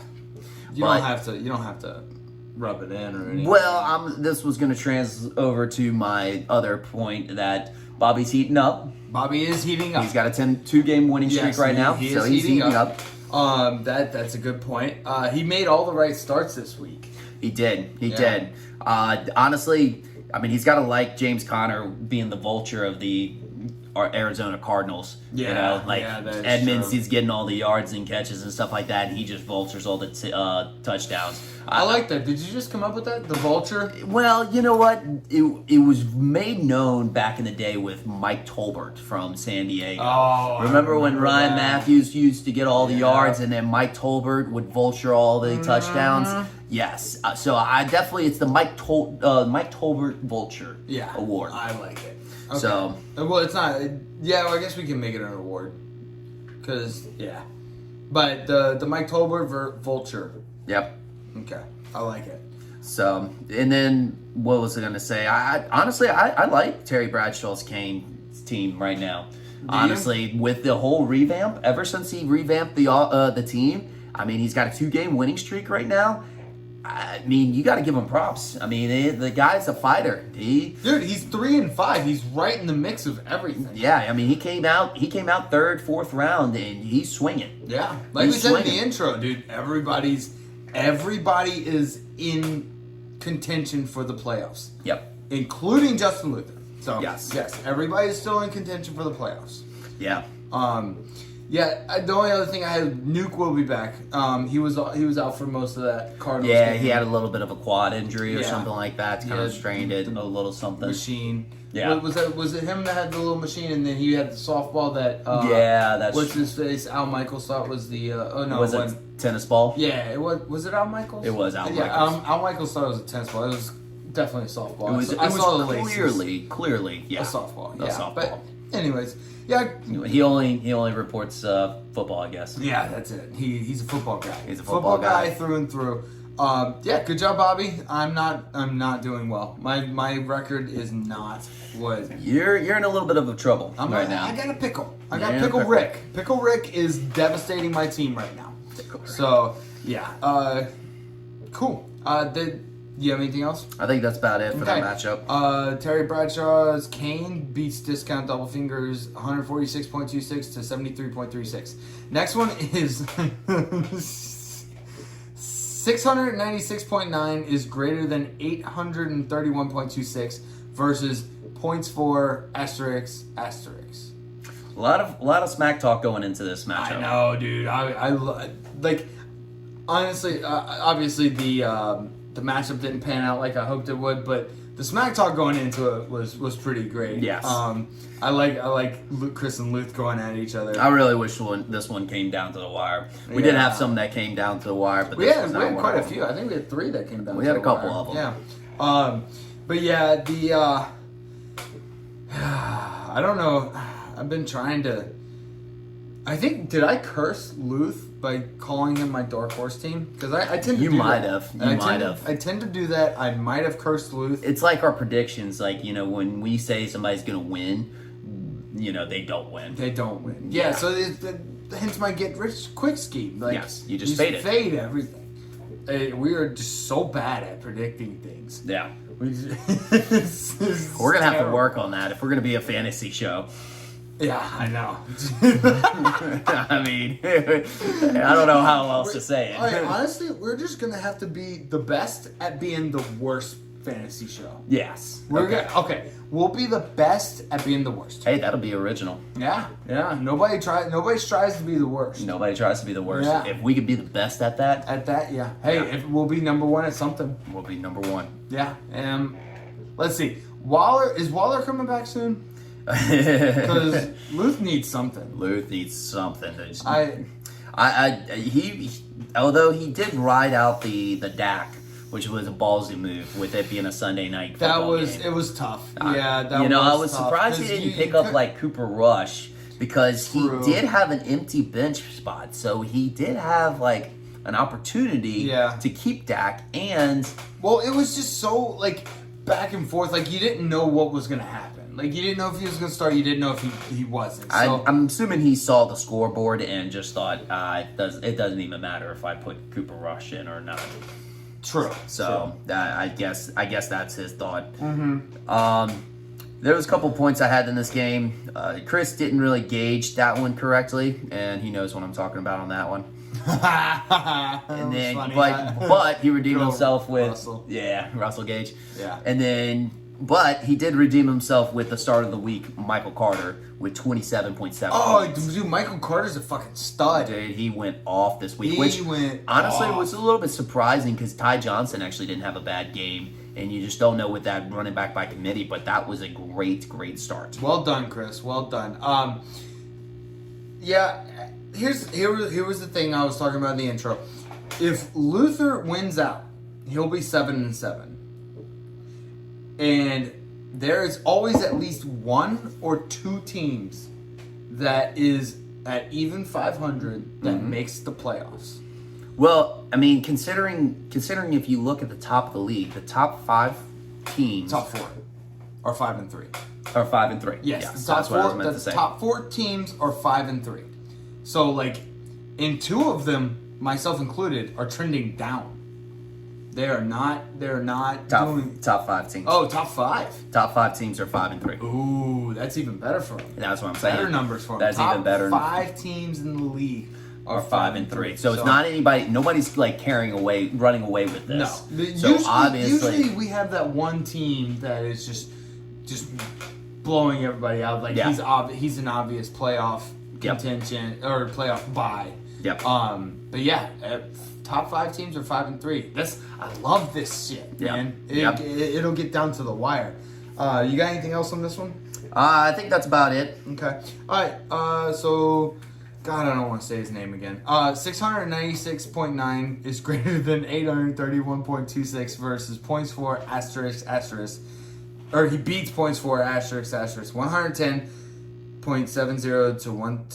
You don't have to rub it in or anything. Well, this was going to over to my other point that Bobby's heating up. Bobby is heating up. He's got a 2-game winning streak right now, so he's heating up. That's a good point. He made all the right starts this week. He did. He did. Honestly, I mean, he's got to like James Conner being the vulture of the Arizona Cardinals. Yeah, you know, like Edmonds, true. he's getting all the yards and catches and stuff like that. And he just vultures all the touchdowns. I like that. Did you just come up with that? The vulture? Well, you know what? It was made known back in the day with Mike Tolbert from San Diego. Oh, remember when Ryan that. Matthews used to get all the yards and then Mike Tolbert would vulture all the touchdowns? Yes. So I definitely, it's the Mike Tolbert Vulture Award. I like it. Okay. So, well, it's not. Yeah, well, I guess we can make it an award. Because, but the Mike Tolbert Vulture. Yep. Okay, I like it. So, and then what was I going to say? I honestly like Terry Bradshaw's team right now. Honestly, with the whole revamp, ever since he revamped the team, I mean, he's got a 2-game winning streak right now. I mean, you got to give him props. I mean, the guy's a fighter. Dude, he's 3-5. He's right in the mix of everything. Yeah, I mean, he came out 3rd, 4th round, and he's swinging. Yeah, like we said in the intro, dude. Everybody is in contention for the playoffs. Yep, including Justin Luther. So yes, everybody's still in contention for the playoffs. Yeah. The only other thing I had, Nuke will be back. He was out for most of that Cardinals game. He had a little bit of a quad injury or something like that. Kind of strained it a little something. Machine. Yeah. Was it him that had the little machine, and then he had the softball that? That's. What's his face? Al Michaels thought was the. Was it tennis ball? Yeah, it was. Was it Al Michaels? It was Al Michaels. Yeah, Al Michaels thought it was a tennis ball. It was definitely a softball. It was clearly, yeah, a softball. A softball. But anyways, yeah. He only reports football, I guess. Yeah, that's it. He's a football guy. He's a football guy through and through. Good job, Bobby. I'm not doing well. My record is not what. You're in a little bit of a trouble now. I got a pickle. I got Pickle Rick. Pickle Rick is devastating my team right now. So yeah. Cool. Do you have anything else? I think that's about it for that matchup. Terry Bradshaw's Kane beats Discount Double Fingers 146.26 to 73.36. Next one is 696.9 is greater than 831.26 versus points for asterisk. A lot of smack talk going into this matchup. I know, dude. I like. Honestly, obviously the matchup didn't pan out like I hoped it would, but the smack talk going into it was pretty great. Yes. I like Chris and Luth going at each other. I really wish this one came down to the wire. We did have some that came down to the wire, but we had quite a few. I think we had 3 that came down. We had a couple of them. Yeah. But yeah, I don't know. I've been trying to. Did I curse Luth by calling him my dark horse team? Because I tend to. You might have. I tend to do that. I might have cursed Luth. It's like our predictions. Like, when we say somebody's gonna win, they don't win. They don't win. Yeah. So hence my get rich quick scheme. Like, yes, you just fade it. Fade everything. We are just so bad at predicting things. Yeah. We're gonna have to work on that if we're gonna be a fantasy show. Yeah, I know. I mean, I don't know how else to say it. Honestly, we're just gonna have to be the best at being the worst fantasy show. Yes. We'll be the best at being the worst. Hey, that'll be original. Yeah. Nobody tries to be the worst. Nobody tries to be the worst. Yeah. If we could be the best at that. Yeah. Hey, if we'll be number 1 at something. We'll be number 1. Yeah. Let's see. Is Waller coming back soon? Because Luth needs something. Although he did ride out the Dak, which was a ballsy move with it being a Sunday night football game. It was tough. I was surprised he didn't pick up like Cooper Rush because he did have an empty bench spot, so he did have like an opportunity to keep Dak. And well, it was just so like back and forth. Like, you didn't know what was going to happen. Like, you didn't know if he was going to start. You didn't know if he wasn't. So, I'm assuming he saw the scoreboard and just thought, it doesn't even matter if I put Cooper Rush in or not. True. So I guess that's his thought. There was a couple points I had in this game. Chris didn't really gauge that one correctly, and he knows what I'm talking about on that one. And then, but he redeemed himself with Russell Gage. Yeah. And then, but he did redeem himself with the start of the week, Michael Carter with 27.7. Oh, dude, Michael Carter's a fucking stud. Dude, he went off this week, He which went honestly off. was a little bit surprising because Ty Johnson actually didn't have a bad game. And you just don't know with that running back by committee, but that was a great start. Well done, Chris. Well done. Here was the thing I was talking about in the intro. If Luther wins out, he'll be 7-7, and there is always at least 1 or 2 teams that is at even 500 that makes the playoffs. Well, I mean, considering if you look at the top of the league, the top 5 teams, Top 4 are 5-3. are 5-3. Yes, Yeah, the so top that's what I was four. meant The to say. top 4 teams are 5-3. So, like, in 2 of them, myself included, are trending down. They are not. They're not doing. Top 5 teams. Oh, top 5. Top 5 teams are 5-3. Ooh, that's even better for them. That's what I'm saying. Better numbers for them. That's top even better. 5 teams in the league Are 5-3. So it's not anybody. Nobody's like running away with No. this. So obviously, usually we have that one team that is just blowing everybody out. Like he's an obvious playoff contention or playoff bye. Yep. But yeah, top 5 teams are 5-3. I love this shit, man. It'll get down to the wire. You got anything else on this one? I think that's about it. Okay. All right. So, God, I don't want to say his name again. 696.9 is greater than 831.26 versus points for asterisk asterisk. Or he beats points for asterisk asterisk 110.70 to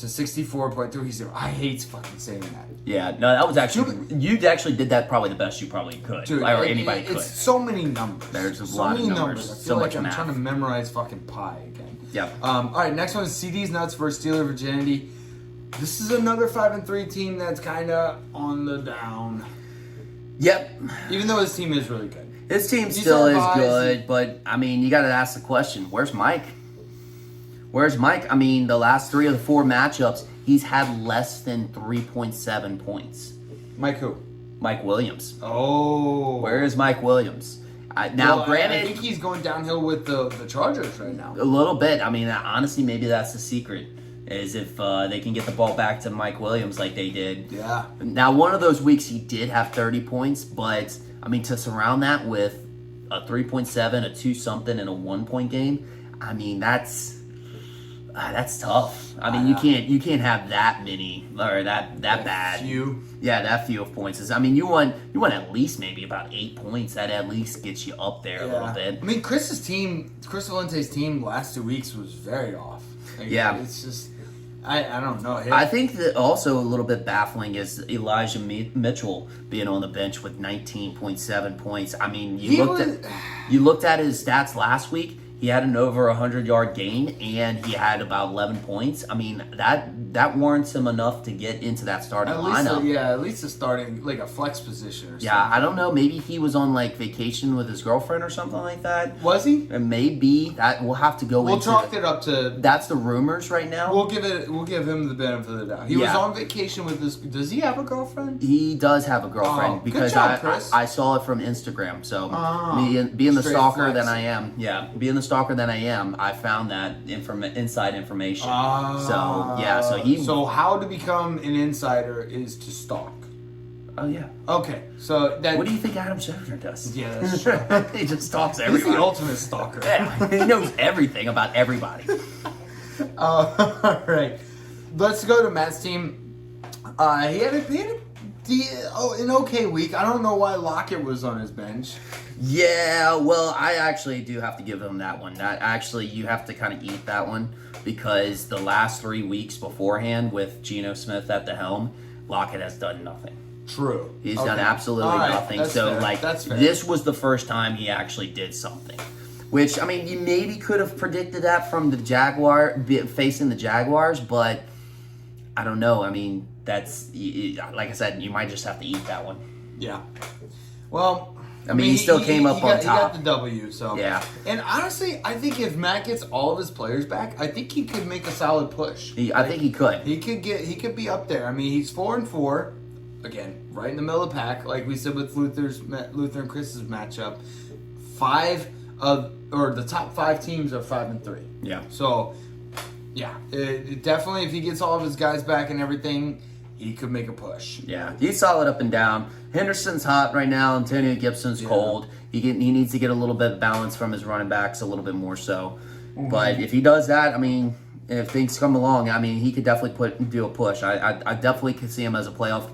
64.30. I hate fucking saying that. Yeah, no, that was actually you actually did that probably the best you probably could, Dude, or anybody could. It's so many numbers. There's a lot of numbers. I feel So like much I'm math. trying to memorize fucking pi again. Yep. All right, next one is CD's Nuts versus Steeler Virginity. This is another 5-3 team that's kind of on the down. Yep. Even though his team is really good. His team still is good, but I mean, you got to ask the question: where's Mike? Where's Mike? I mean, the last 3 of the 4 matchups, he's had less than 3.7 points. Mike who? Mike Williams. Oh. Where is Mike Williams? Granted, I think he's going downhill with the Chargers right now. A little bit. I mean, honestly, maybe that's the secret. Is if they can get the ball back to Mike Williams like they did. Yeah. Now, one of those weeks he did have 30 points, but I mean, to surround that with a 3.7, a 2-something, and a 1-point game, I mean, that's tough. I mean, you can't have that many or that bad. Few. Yeah, that few of points. I mean, you want at least maybe about 8 points. That at least gets you up there a little bit. I mean, Chris Valente's team last 2 weeks was very off. Like, yeah. It's just, I don't know. I think that also a little bit baffling is Elijah Mitchell being on the bench with 19.7 points. I mean, you looked at his stats last week. He had an over 100-yard gain, and he had about 11 points. I mean, that warrants him enough to get into that starting lineup. At least a starting, like a flex position or something. Yeah, I don't know. Maybe he was on, like, vacation with his girlfriend or something like that. Was he? And maybe. That we'll have to go into. We'll chalk it up to... That's the rumors right now. We'll give him the benefit of the doubt. He was on vacation with this... Does he have a girlfriend? He does have a girlfriend because good job, Chris. I saw it from Instagram. So being the stalker that I am, I found that inside information. So how to become an insider is to stalk. Oh yeah. Okay, so that. What do you think Adam Schefter does? Yeah, that's true. He just stalks He's everybody. the ultimate stalker. Yeah, he knows everything about everybody. All right, let's go to Matt's team. He had an okay week. I don't know why Lockett was on his bench. Yeah, well, I actually do have to give him that one. That actually, you have to kind of eat that one because the last 3 weeks beforehand with Geno Smith at the helm, Lockett has done nothing. True. He's done absolutely All right, nothing. that's So, fair. That's fair. this was the first time he actually did something. Which, I mean, you maybe could have predicted that from the facing the Jaguars, but I don't know. I mean, that's, like I said, you might just have to eat that one. Yeah. Well, I mean, he still came up on top. He got the W, so. Yeah. And honestly, I think if Matt gets all of his players back, I think he could make a solid push. I think he could. He could be up there. I mean, he's 4-4. Again, right in the middle of the pack, like we said with Luther and Chris's matchup. The top 5 teams are 5-3. Yeah. So, yeah, it definitely, if he gets all of his guys back and everything, he could make a push. Yeah, he's solid up and down. Henderson's hot right now. Antonio Gibson's cold. He needs to get a little bit of balance from his running backs, a little bit more so. Mm-hmm. But if he does that, I mean, if things come along, I mean, he could definitely do a push. I definitely could see him as a playoff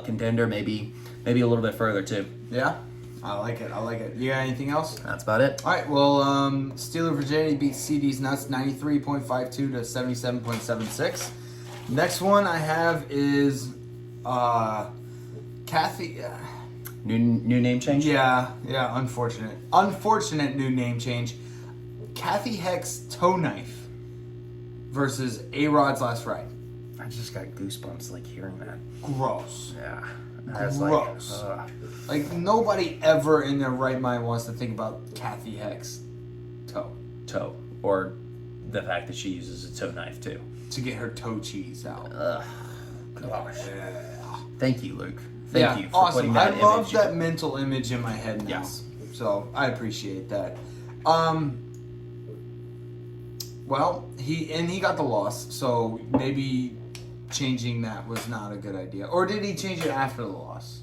contender, maybe a little bit further too. Yeah, I like it. You got anything else? That's about it. All right. Well, Steeler Virginia beats CD's Nuts 93.52 to 77.76. Next one I have is Kathy. New name change? Yeah. Unfortunate new name change. Kathy Heck's Toe Knife versus A-Rod's Last Ride. I just got goosebumps like hearing that. Gross. Yeah. That's Gross. Like nobody ever in their right mind wants to think about Kathy Heck's toe or the fact that she uses a toe knife too to get her toe cheese out. Gosh. Yeah. Thank you, Luke. Thank you for awesome. putting that I love image. that mental image in my head now. Yes. So I appreciate that. Well, he got the loss, so maybe changing that was not a good idea. Or did he change it after the loss?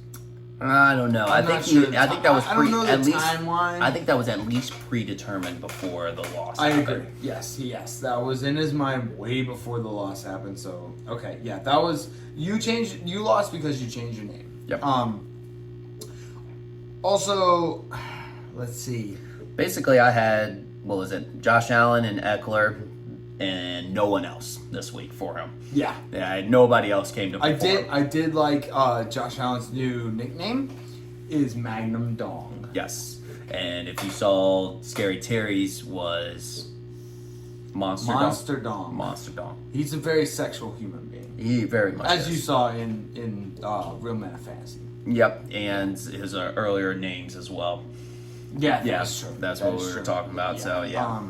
I don't know. I think that was I don't know the timeline. I think that was at least predetermined before the loss. I happened. agree. Yes, that was in his mind way before the loss happened. So okay, yeah, that was you lost because you changed your name. Yep. Also, let's see. Basically, I had Josh Allen and Eckler, and no one else this week for him. Yeah. Nobody else came to perform. I did like Josh Allen's new nickname is Magnum Dong. Yes. And if you saw Scary Terry's was Monster Dong. Monster Dong. He's a very sexual human being. He very much As is. you saw in Real Men of Fantasy. Yep, and his earlier names as well. Yeah, that's true. That's what we were talking about. Yeah. So yeah.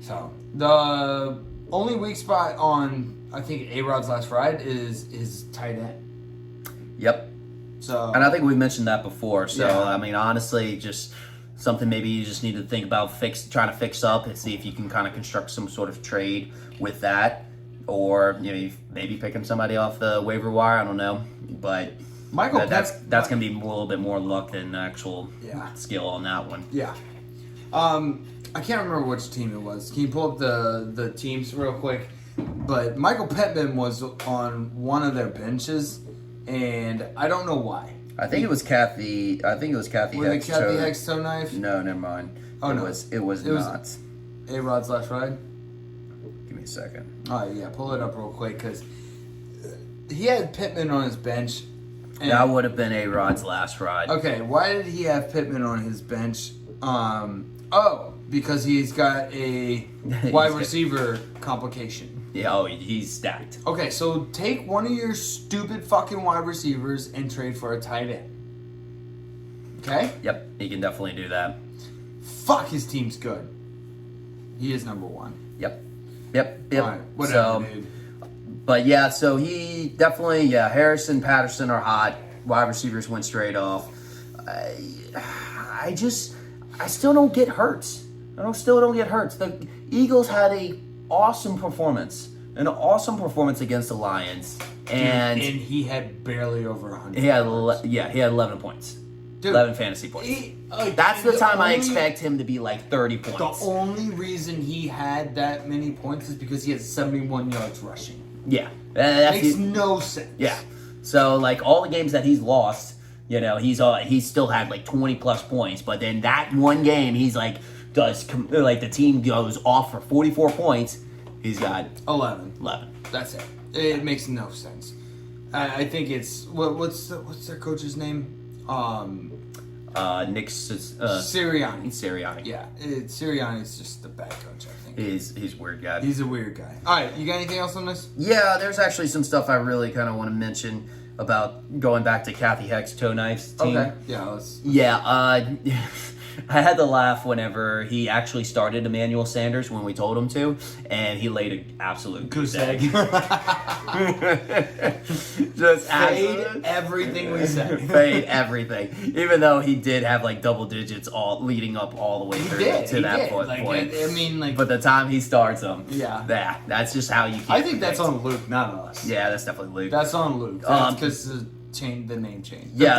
So the only weak spot on I think A-Rod's Last Ride is his tight end. Yep. So and I think we mentioned that before. So yeah. I mean, honestly, just something maybe you just need to think about trying to fix up and see if you can kind of construct some sort of trade with that, or maybe picking somebody off the waiver wire. I don't know, but. That's going to be a little bit more luck than actual skill on that one. Yeah. I can't remember which team it was. Can you pull up the teams real quick? But Michael Pittman was on one of their benches, and I don't know why. I think it was Kathy. Was it Kathy Heck's toe knife? No, never mind. It was not. A-Rod's Last Ride? Give me a second. All right, yeah, pull it up real quick, because he had Pittman on his bench. That would have been A-Rod's Last Ride. Okay, why did he have Pittman on his bench? Because he's got a wide receiver complication. Yeah, he's stacked. Okay, so take one of your stupid fucking wide receivers and trade for a tight end. Okay? Yep, he can definitely do that. Fuck, his team's good. He is number one. Yep. All right, whatever, dude. But yeah, so he definitely, Harrison, Patterson are hot. Wide receivers went straight off. I still don't get hurt. Still don't get hurt. The Eagles had an awesome performance against the Lions, and he had barely over 100. He had 11 points. Dude, 11 fantasy points. That's the time I expect him to be like 30 points. The only reason he had that many points is because he had 71 yards rushing. Yeah. Makes no sense. Yeah. So, like, all the games that he's lost, he's still had, like, 20-plus points. But then that one game, he's, like, the team goes off for 44 points. He's got 11. Eleven. That's it. It makes no sense. I think it's what's their coach's name? Nick Sirianni. Sirianni. Yeah, Sirianni's just the bad coach. I think He's a weird guy. he's a weird guy. All right, you got anything else on this? Yeah, there's actually some stuff I really kind of want to mention about going back to Kathy Heck's toe knives team. Okay, yeah, let's. Yeah, I had to laugh whenever he actually started Emmanuel Sanders when we told him to, and he laid an absolute Goose goose egg. Just Fade everything we said. Fade everything. Even though he did have like double digits all leading up all the way He through did. to He that did. point. Like, I mean, like. But the time he starts them, Yeah. that's just how you keep I think that's on Luke, not us. Yeah, that's definitely Luke. That's on Luke. That's because the name change. Yeah.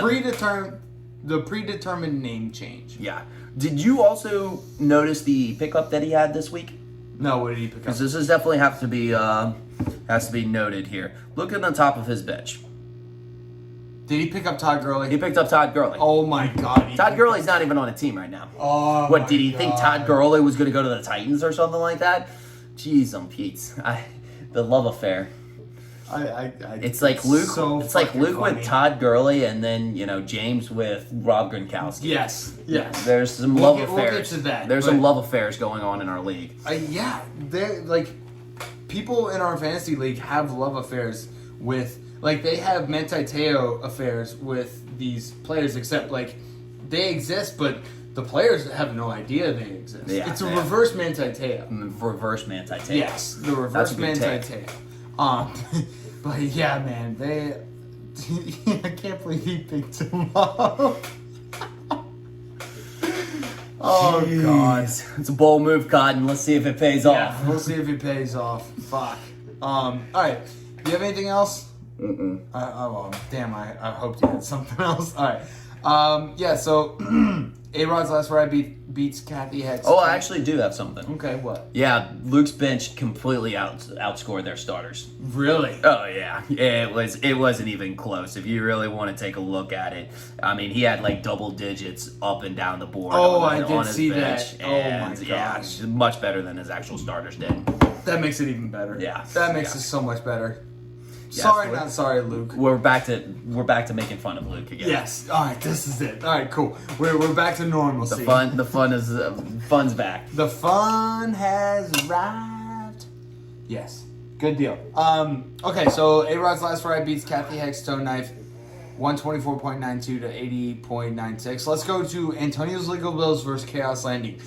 The predetermined name change. Yeah. Did you also notice the pickup that he had this week? No, what did he pick up? Because this is definitely has to be noted here. Look at the top of his bench. Did he pick up Todd Gurley? He picked up Todd Gurley. Oh my God! Todd Gurley's not even on a team right now. Oh, what did he think Todd Gurley was going to go to the Titans or something like that? Jeez, Pete's. The love affair. It's like Luke. So it's like Luke funny. with Todd Gurley, and then James with Rob Gronkowski. Yes. There's some We'll love get affairs. to that, There's but- some love affairs going on in our league. Yeah, they're like people in our fantasy league have love affairs with they have Manti Te'o affairs with these players, except they exist, but the players have no idea they exist. Yeah, It's a reverse Manti Te'o. Reverse Manti Te'o. Yes, the That's reverse a good Manti take. Te'o. But yeah, man, I can't believe he picked him up. Oh God, It's a bold move, Cotton. Let's see if it pays off. we'll see if it pays off. Fuck. All right. Do you have anything else? Damn. I hoped you had something else. All right. Yeah. So, A-Rod's last ride beats Kathy Heck's. Oh, I actually do have something. Okay. What? Yeah, Luke's bench completely outscored their starters. Really? Oh yeah, it wasn't even close. If you really want to take a look at it, I mean, he had double digits up and down the board. Oh, on I did his see bench, that. Oh, my and, yeah, gosh. much better than his actual starters did. That makes it even better. Yeah. That makes it so much better. Sorry, not sorry, Luke. We're back to making fun of Luke again. Yes. All right. This is it. All right. Cool. We're back to normalcy. Fun's back. The fun has arrived. Yes. Good deal. Okay, so A-Rod's last ride beats Kathy Heck's toe knife 124.92 to 80.96. Let's go to Antonio's Legal Bills versus Chaos Landing.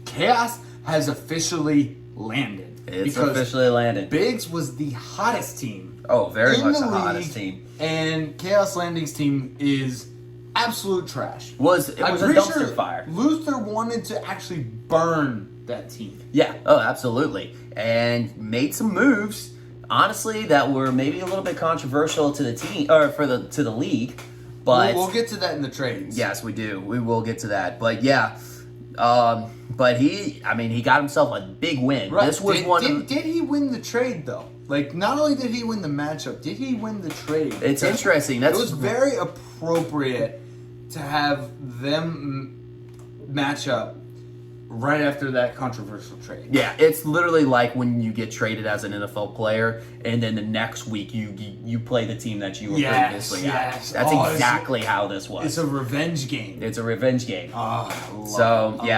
Chaos has officially landed. It's because officially landed. Biggs was the hottest team. Oh, very in much the the hottest league, team. And Chaos Landing's team is absolute trash. It was a dumpster fire. Luther wanted to actually burn that team. Yeah, oh, absolutely. And made some moves, honestly, that were maybe a little bit controversial to the team or to the league. But we'll get to that in the trades. Yes, we do. We will get to that. But yeah, but he got himself a big win. Right. This was Did he win the trade though? Not only did he win the matchup, did he win the trade? It's interesting. It was very appropriate to have them match up right after that controversial trade. Yeah, it's literally like when you get traded as an NFL player, and then the next week you play the team that you were previously at. Yes. That's exactly how this was. It's a revenge game. It's a revenge game. Oh, I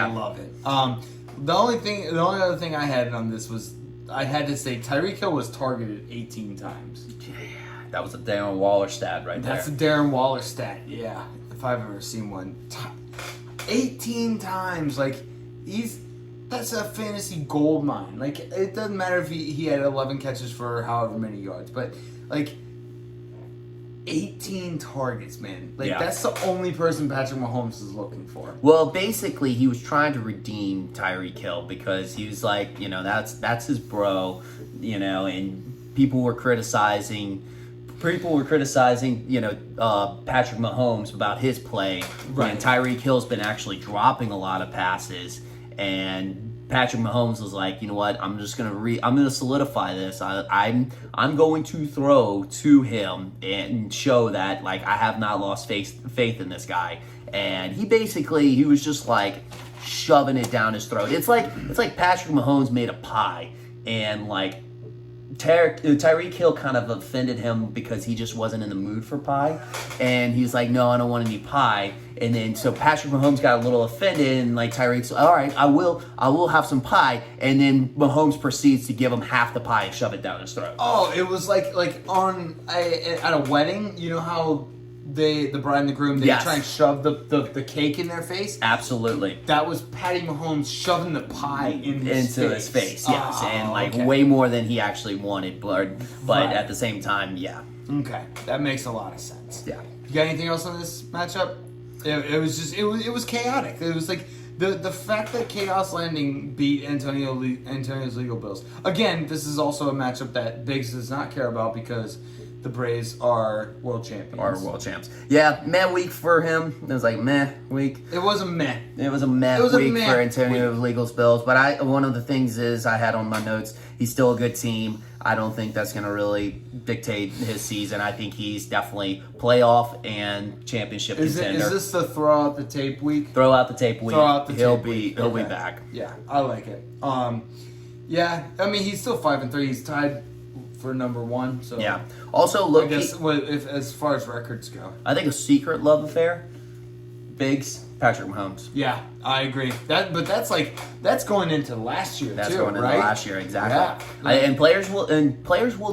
love it. The only other thing I had on this was I had to say Tyreek Hill was targeted 18 times. Yeah, that was a Darren Waller stat right there. That's a Darren Waller stat. Yeah, if I've ever seen one. 18 times, that's a fantasy gold mine. It doesn't matter if he had 11 catches for however many yards, but 18 targets, man. That's the only person Patrick Mahomes is looking for. Well, basically, he was trying to redeem Tyreek Hill because he was like, that's his bro, and people were criticizing, Patrick Mahomes about his play. Right. And Tyreek Hill's been actually dropping a lot of passes, and Patrick Mahomes was like, you know what? I'm just gonna solidify this. I'm going to throw to him and show that I have not lost faith in this guy. And he was just shoving it down his throat. It's like Patrick Mahomes made a pie and Tyreek Hill kind of offended him because he just wasn't in the mood for pie, and he's like, "No, I don't want any pie." And then so Patrick Mahomes got a little offended, and like Tyreek's, "All right, I will have some pie." And then Mahomes proceeds to give him half the pie and shove it down his throat. Oh, it was like at a wedding. You know how the bride and the groom, they try and shove the cake in their face? Absolutely. That was Patty Mahomes shoving the pie into his face, yes. And like way more than he actually wanted, but Right. at the same time, yeah. Okay, that makes a lot of sense. Yeah. You got anything else on this matchup? It was chaotic. It was like the fact that Chaos Landing beat Antonio's Legal Bills. Again, this is also a matchup that Biggs does not care about because the Braves are world champions. Or world champs. Yeah, meh week for him. It was like meh week. It was a meh. It was a meh week for Antonio Legal Bills. But one of the things is I had on my notes, he's still a good team. I don't think that's going to really dictate his season. I think he's definitely playoff and championship contender. Is this the throw out the tape week? Throw out the tape week. Throw out the he'll tape be week. he'll be Okay. back. Yeah, I like it. Yeah, I mean he's still 5-3. He's tied for number one. So Yeah. Also, I look, guess if as far as records go. I think a secret love affair, Biggs, Patrick Mahomes. Yeah, I agree. That's going into last year That's too, going into right? last year, exactly. Yeah. And players will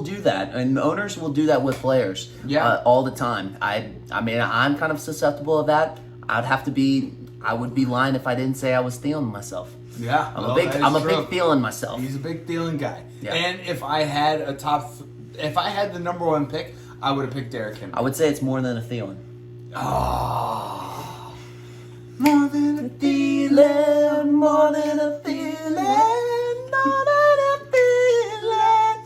do that, and owners will do that with players. Yeah. All the time. I mean, I'm kind of susceptible of that. I would be lying if I didn't say I was feeling myself. Yeah, I'm a big feeling myself. He's a big feeling guy. Yeah. And if I had if I had the number one pick, I would have picked Derrick Henry. I would say it's more than a feeling. Oh, more than a Feeling, more than a feeling, more than a feeling.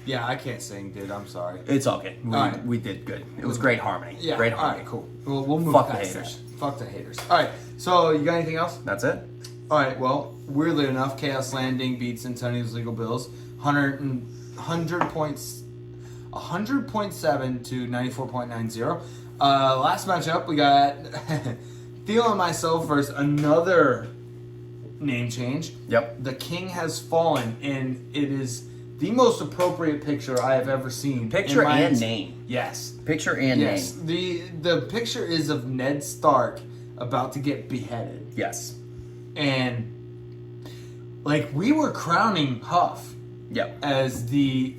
Yeah, I can't sing, dude. I'm sorry. It's okay. right. We did good. It was great harmony. Yeah. Great All harmony. right. Cool. We'll move Fuck the past haters. that. Fuck the haters. All right. So you got anything else? That's it. All right. Well, weirdly enough, Chaos Landing beats Antonio's Legal Bills 100 points, 100.7 to 94.90. Last matchup we got Theo and myself versus another name change. Yep. The King Has Fallen, and it is the most appropriate picture I have ever seen. Picture in my and name. Yes. Picture and Yes. name. The picture is of Ned Stark about to get beheaded. Yes. And like we were crowning Huff Yep. as the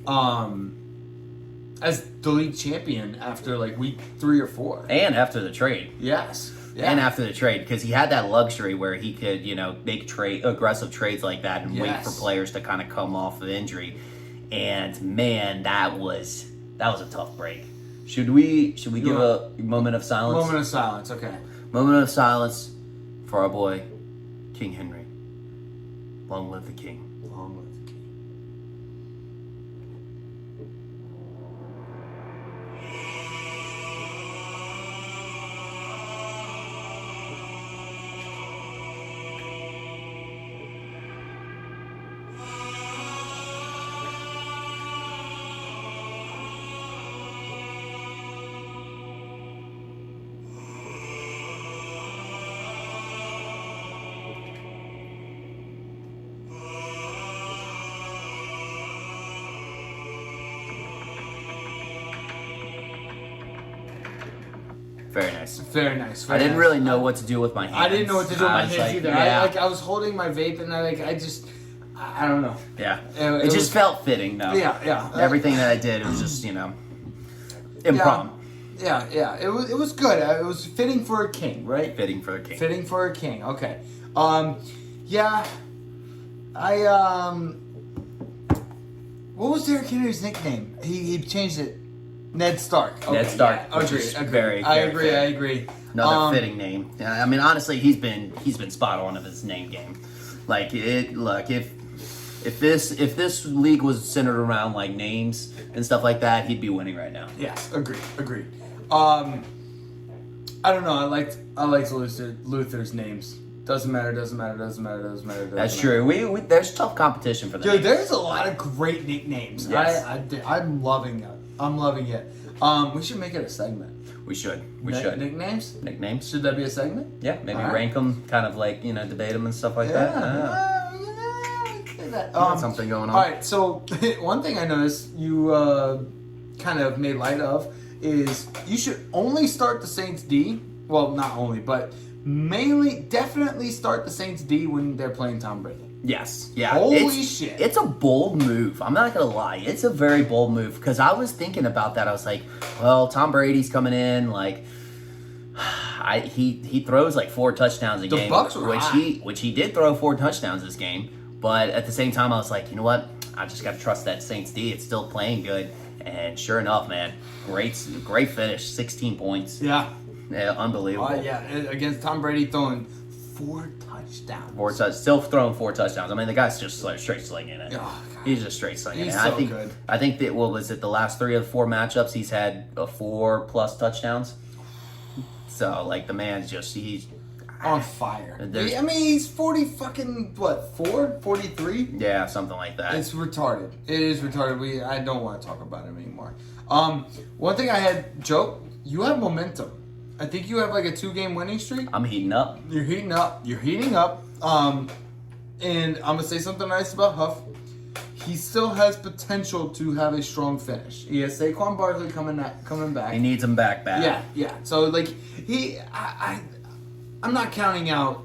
league champion after like week 3 or 4. And after the trade. Yes. Yeah. And after the trade, because he had that luxury where he could, make aggressive trades like that and wait for players to kind of come off of injury. And man, that was a tough break. Should we give a moment of silence? Moment of silence. Okay. Moment of silence for our boy, King Henry. Long live the king. Long live the King. Very nice. Very nice. I didn't really know what to do with my hands. I didn't know what to do with my I was hands like, either. Yeah. I was holding my vape and I don't know. Yeah. It It just was- felt fitting, though. Yeah. Everything that I did, it was just, improv. Yeah. It was good. It was fitting for a king, right? Fitting for the king. Fitting for a king. Okay. Yeah. What was Derrick Henry's nickname? He changed it. Ned Stark. Okay, Ned Stark, Yeah. which Agreed. is Agreed. very, I very agree. fair. I agree. Another fitting name. I mean, honestly, he's been spot on of his name game. Like look, if this league was centered around like names and stuff like that, he'd be winning right now. Yes. Agreed. I don't know. I liked Luther's names. Doesn't matter. That's true. There's tough competition for that. Dude, there's a lot of great nicknames. Yes. I'm loving it. We should make it a segment. We should. Nicknames? Nicknames? Should that be a segment? Yeah, maybe All right. rank them, kind of like, debate them and stuff like Yeah. that. that. Got something going on. All right, so one thing I noticed you kind of made light of is you should only start the Saints D. Well, not only, but mainly, definitely start the Saints D when they're playing Tom Brady. Yes. Yeah. Holy shit. It's a bold move. I'm not going to lie. It's a very bold move because I was thinking about that. I was like, well, Tom Brady's coming in. Like, he throws like 4 touchdowns a game. Bucs were which he did throw 4 touchdowns this game. But at the same time, I was like, you know what? I just got to trust that Saints D. It's still playing good. And sure enough, man, great finish. 16 points. Yeah. Unbelievable. Yeah, against Tom Brady throwing 4 touchdowns. Still throwing 4 touchdowns. I mean, the guy's just straight slinging it. Oh, He's just straight slinging He's it. so good. I think that, what was it, the last 3 of the 4 matchups, he's had 4+ touchdowns. So, like, the man's just, he's on fire. There's- I mean, he's 43? Yeah, something like that. It's retarded. It is retarded. I don't want to talk about him anymore. One thing I had, Joe, you have momentum. I think you have like a 2-game winning streak. I'm heating up. You're heating up. And I'm gonna say something nice about Huff. He still has potential to have a strong finish. He has Saquon Barkley coming back. He needs him back bad. Yeah. So like I'm not counting out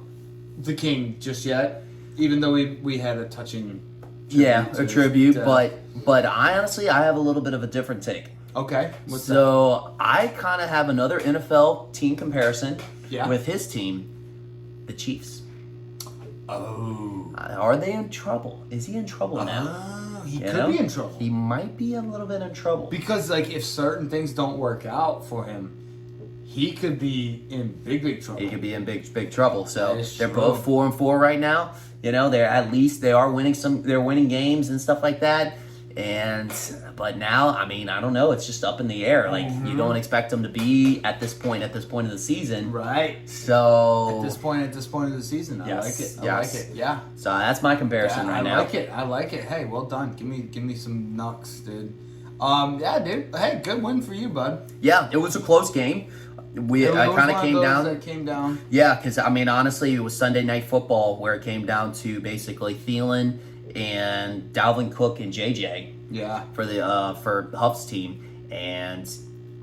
the King just yet, even though we had a touching. Tribute. But I honestly have a little bit of a different take. Okay. What's so I kind of have another NFL team comparison with his team, the Chiefs. Oh. Are they in trouble? Is he in trouble now? He could be in trouble. He might be a little bit in trouble. Because, like, if certain things don't work out for him, he could be in big trouble. He could be in big trouble. So they're true. both 4-4 right now. You know, they are winning they're winning games and stuff like that. But now, I mean, I don't know. It's just up in the air. Like, you don't expect them to be at this point of the season. Right. So at this point of the season, I like it. I like it. Yeah. So that's my comparison now. I like it. Hey, well done. Give me some knucks, dude. Yeah, dude. Hey, good win for you, bud. Yeah, it was a close game. I kind of came down. Yeah, because I mean, honestly, it was Sunday Night Football where it came down to basically Thielen and Dalvin Cook and JJ. Yeah. For Huff's team, and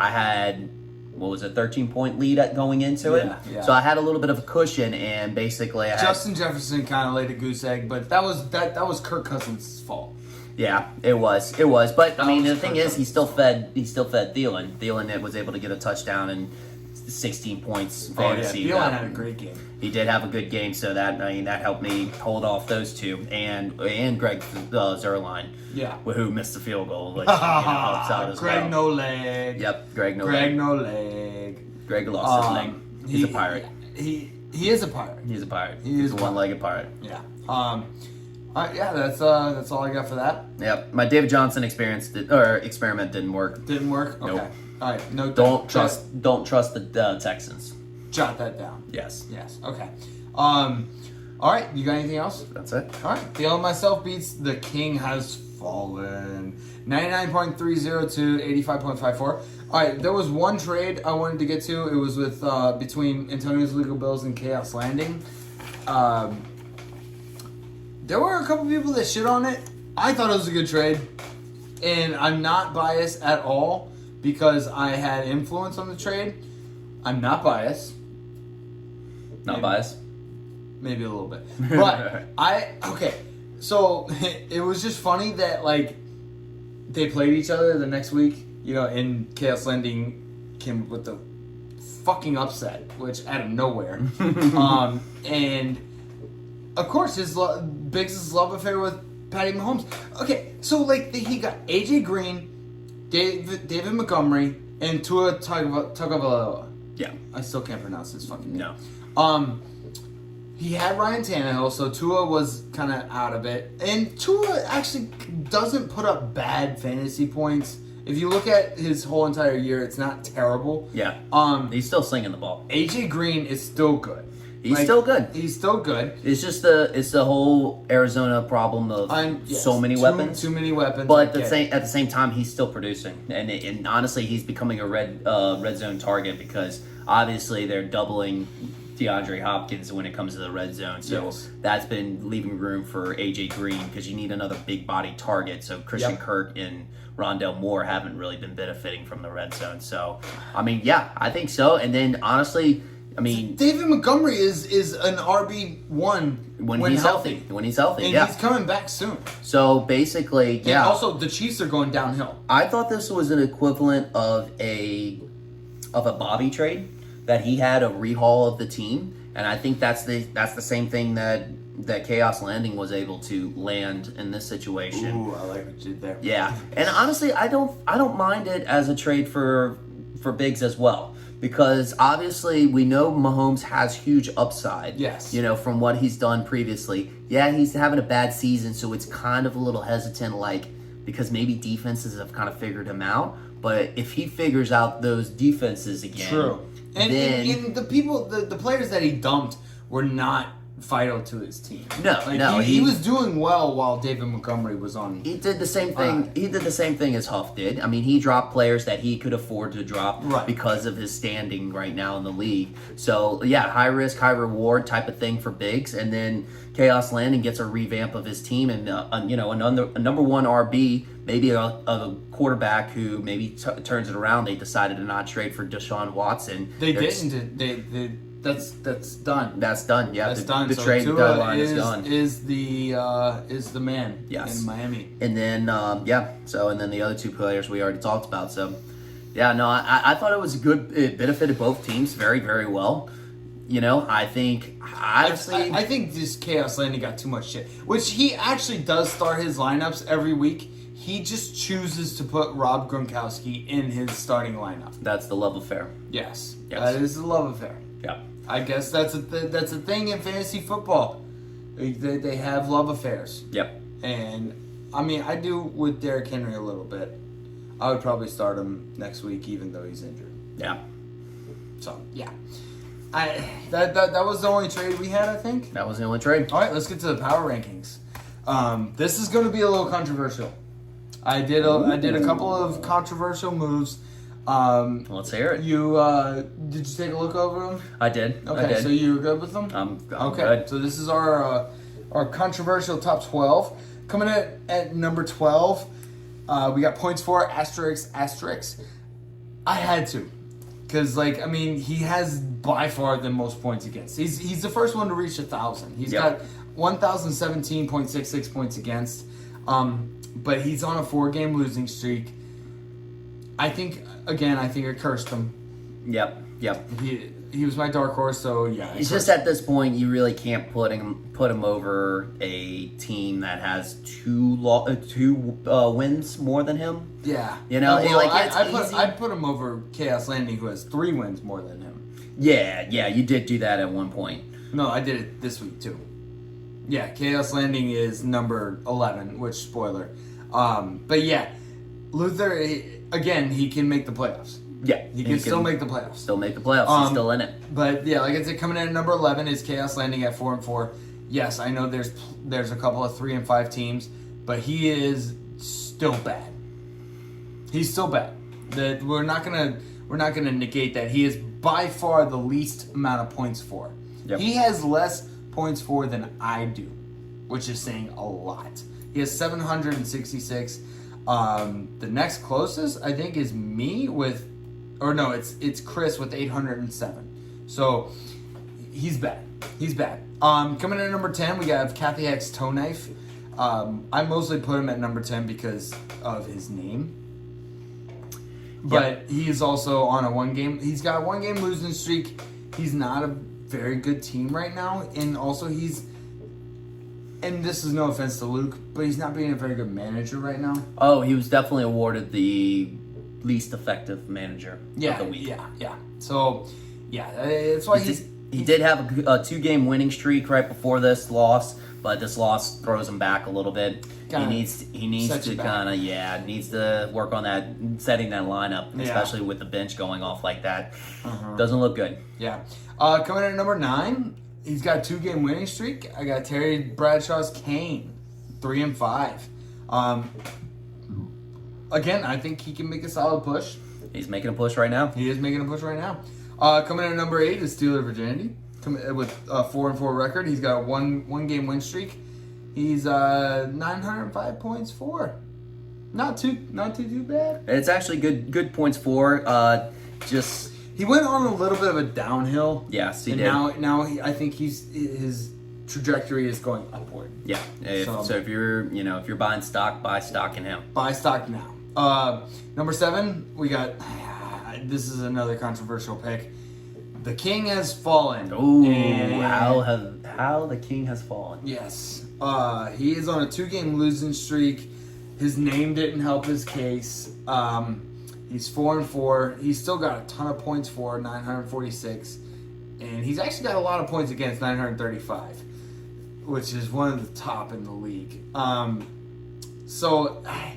I had 13-point lead going into it. Yeah. So I had a little bit of a cushion, and basically Justin Jefferson kind of laid a goose egg, but that was Kirk Cousins' fault. Yeah, it was. But I mean, the thing is, he still fed Thielen. Thielen was able to get a touchdown and 16 points fantasy. Thielen had a great game. He did have a good game, so that helped me hold off those two and Greg Zuerlein. Yeah, who missed the field goal, which helps out as Greg well. no leg. Yep, Greg no leg. Greg lost his leg. He's a pirate. He is a pirate. He's a pirate. He's a one-legged pirate. Yeah. That's all I got for that. Yep. My David Johnson experiment didn't work. Didn't work? Okay. Nope. All right. No. Don't trust the Texans. Jot that down. Yes. Okay. All right. You got anything else? That's it. All right. Thielen myself beats The King Has Fallen. 99.30 to 85.54. All right. There was one trade I wanted to get to. It was with between Antonio's Legal Bills and Chaos Landing. There were a couple people that shit on it. I thought it was a good trade. And I'm not biased at all because I had influence on the trade. I'm not biased. Not biased? Maybe a little bit. But so it was just funny that, like, they played each other the next week, and Chaos Landing came with the fucking upset, which out of nowhere. And of course, Biggs' love affair with Patty Mahomes. Okay, so like he got AJ Green, David Montgomery, and Tua Tagovailoa. Yeah, I still can't pronounce his fucking name. No. He had Ryan Tannehill, so Tua was kind of out of it. And Tua actually doesn't put up bad fantasy points. If you look at his whole entire year, it's not terrible. Yeah. He's still slinging the ball. AJ Green is still good. He's still good. He's still good. It's just the whole Arizona problem of so many weapons. Too many weapons. But at the same time, he's still producing, and honestly, he's becoming a red zone target because obviously they're doubling DeAndre Hopkins when it comes to the red zone. So that's been leaving room for AJ Green because you need another big body target. So Christian Kirk and Rondell Moore haven't really been benefiting from the red zone. So, I mean, yeah, I think so. And then honestly, I mean, David Montgomery is an RB1 when he's healthy. When he's healthy, and he's coming back soon. So basically, And also, the Chiefs are going downhill. I thought this was an equivalent of a Bobby trade, that he had a rehaul of the team, and I think that's the same thing that Chaos Landing was able to land in this situation. Ooh, I like what you did there. Yeah, and honestly, I don't mind it as a trade for Biggs as well, because obviously we know Mahomes has huge upside. Yes. You know, from what he's done previously. Yeah, he's having a bad season, so it's kind of a little hesitant, because maybe defenses have kind of figured him out. But if he figures out those defenses again, true. And, then and the players that he dumped were not vital to his team. No, he was doing well while David Montgomery was on. He did the same thing. He did the same thing as Huff did. I mean, he dropped players that he could afford to drop because of his standing right now in the league. So yeah, high risk, high reward type of thing for Biggs, and then Chaos Landing gets a revamp of his team, and a number one RB, maybe a quarterback who maybe turns it around. They decided to not trade for Deshaun Watson. They didn't. That's done. That's done. Yeah, that's done. The so trade Tua deadline is done. Is the man? Yes. In Miami. And then So and then the other two players we already talked about. So yeah, no, I thought it was a good. It benefited both teams very, very well. You know, I think honestly, I think this Chaos Landing got too much shit. Which he actually does start his lineups every week. He just chooses to put Rob Gronkowski in his starting lineup. That's the love affair. Yes. That is the love affair. Yeah. I guess that's a thing in fantasy football. They have love affairs. Yep. And I mean, I do with Derrick Henry a little bit. I would probably start him next week, even though he's injured. Yeah. So yeah, that was the only trade we had. I think that was the only trade. All right, let's get to the power rankings. This is going to be a little controversial. I did a couple of controversial moves. Let's hear it. Did you take a look over them? I did. Okay, I did. so you were good with them? I'm okay. Good. So this is our controversial top 12. Coming at number 12, we got points for asterisk. I had to, because he has by far the most points against. He's the first one to reach 1,000. He's got 1,017.66 points against. But he's on a 4-game losing streak. I think I cursed him. Yep. He was my dark horse, so yeah. It's just at this point you really can't put him over a team that has two wins more than him. Yeah. You know, I put him over Chaos Landing, who has 3 wins more than him. Yeah, you did do that at one point. No, I did it this week too. Yeah, Chaos Landing is number 11, which spoiler. But yeah, Luther, again, he can make the playoffs. Yeah. He can still make the playoffs. Still make the playoffs. He's still in it. But yeah, like I said, coming in at number 11 is Chaos Landing at 4-4. Yes, I know there's a couple of 3 and 5 teams, but he is still bad. He's still bad. We're not gonna negate that. He is by far the least amount of points for. Yep. He has less points for than I do, which is saying a lot. He has 766. The next closest, I think, is me it's Chris with 807. So he's bad. Coming in at number 10, we have Kathy X Toe Knife. I mostly put him at number 10 because of his name. But he is also on a 1-game. He's got a 1-game losing streak. He's not a very good team right now, and also and this is no offense to Luke, but he's not being a very good manager right now. Oh, he was definitely awarded the least effective manager of the week. Yeah. So, yeah, that's why he did have a 2-game winning streak right before this loss, but this loss throws him back a little bit. He needs to work on that, setting that lineup, especially with the bench going off like that. Doesn't look good. Yeah. Coming in at number 9, he's got a 2-game winning streak. I got Terry Bradshaw's Kane, 3-5. Again, I think he can make a solid push. He's making a push right now. He is making a push right now. Coming in at number 8 is Steeler Virginity, with a 4-4 record. He's got a one game win streak. He's 905 points for. Not too bad. It's actually good points for. Just he went on a little bit of a downhill. Yes, he and did. Now I think his trajectory is going upward. Yeah. So if you're buying stock, buy stock in him. Buy stock now. Number 7, we got. This is another controversial pick. The King has fallen. Ooh, how the King has fallen. Yes. He is on a 2-game losing streak. His name didn't help his case. He's 4-4. He's still got a ton of points for 946, and he's actually got a lot of points against 935, which is one of the top in the league. So I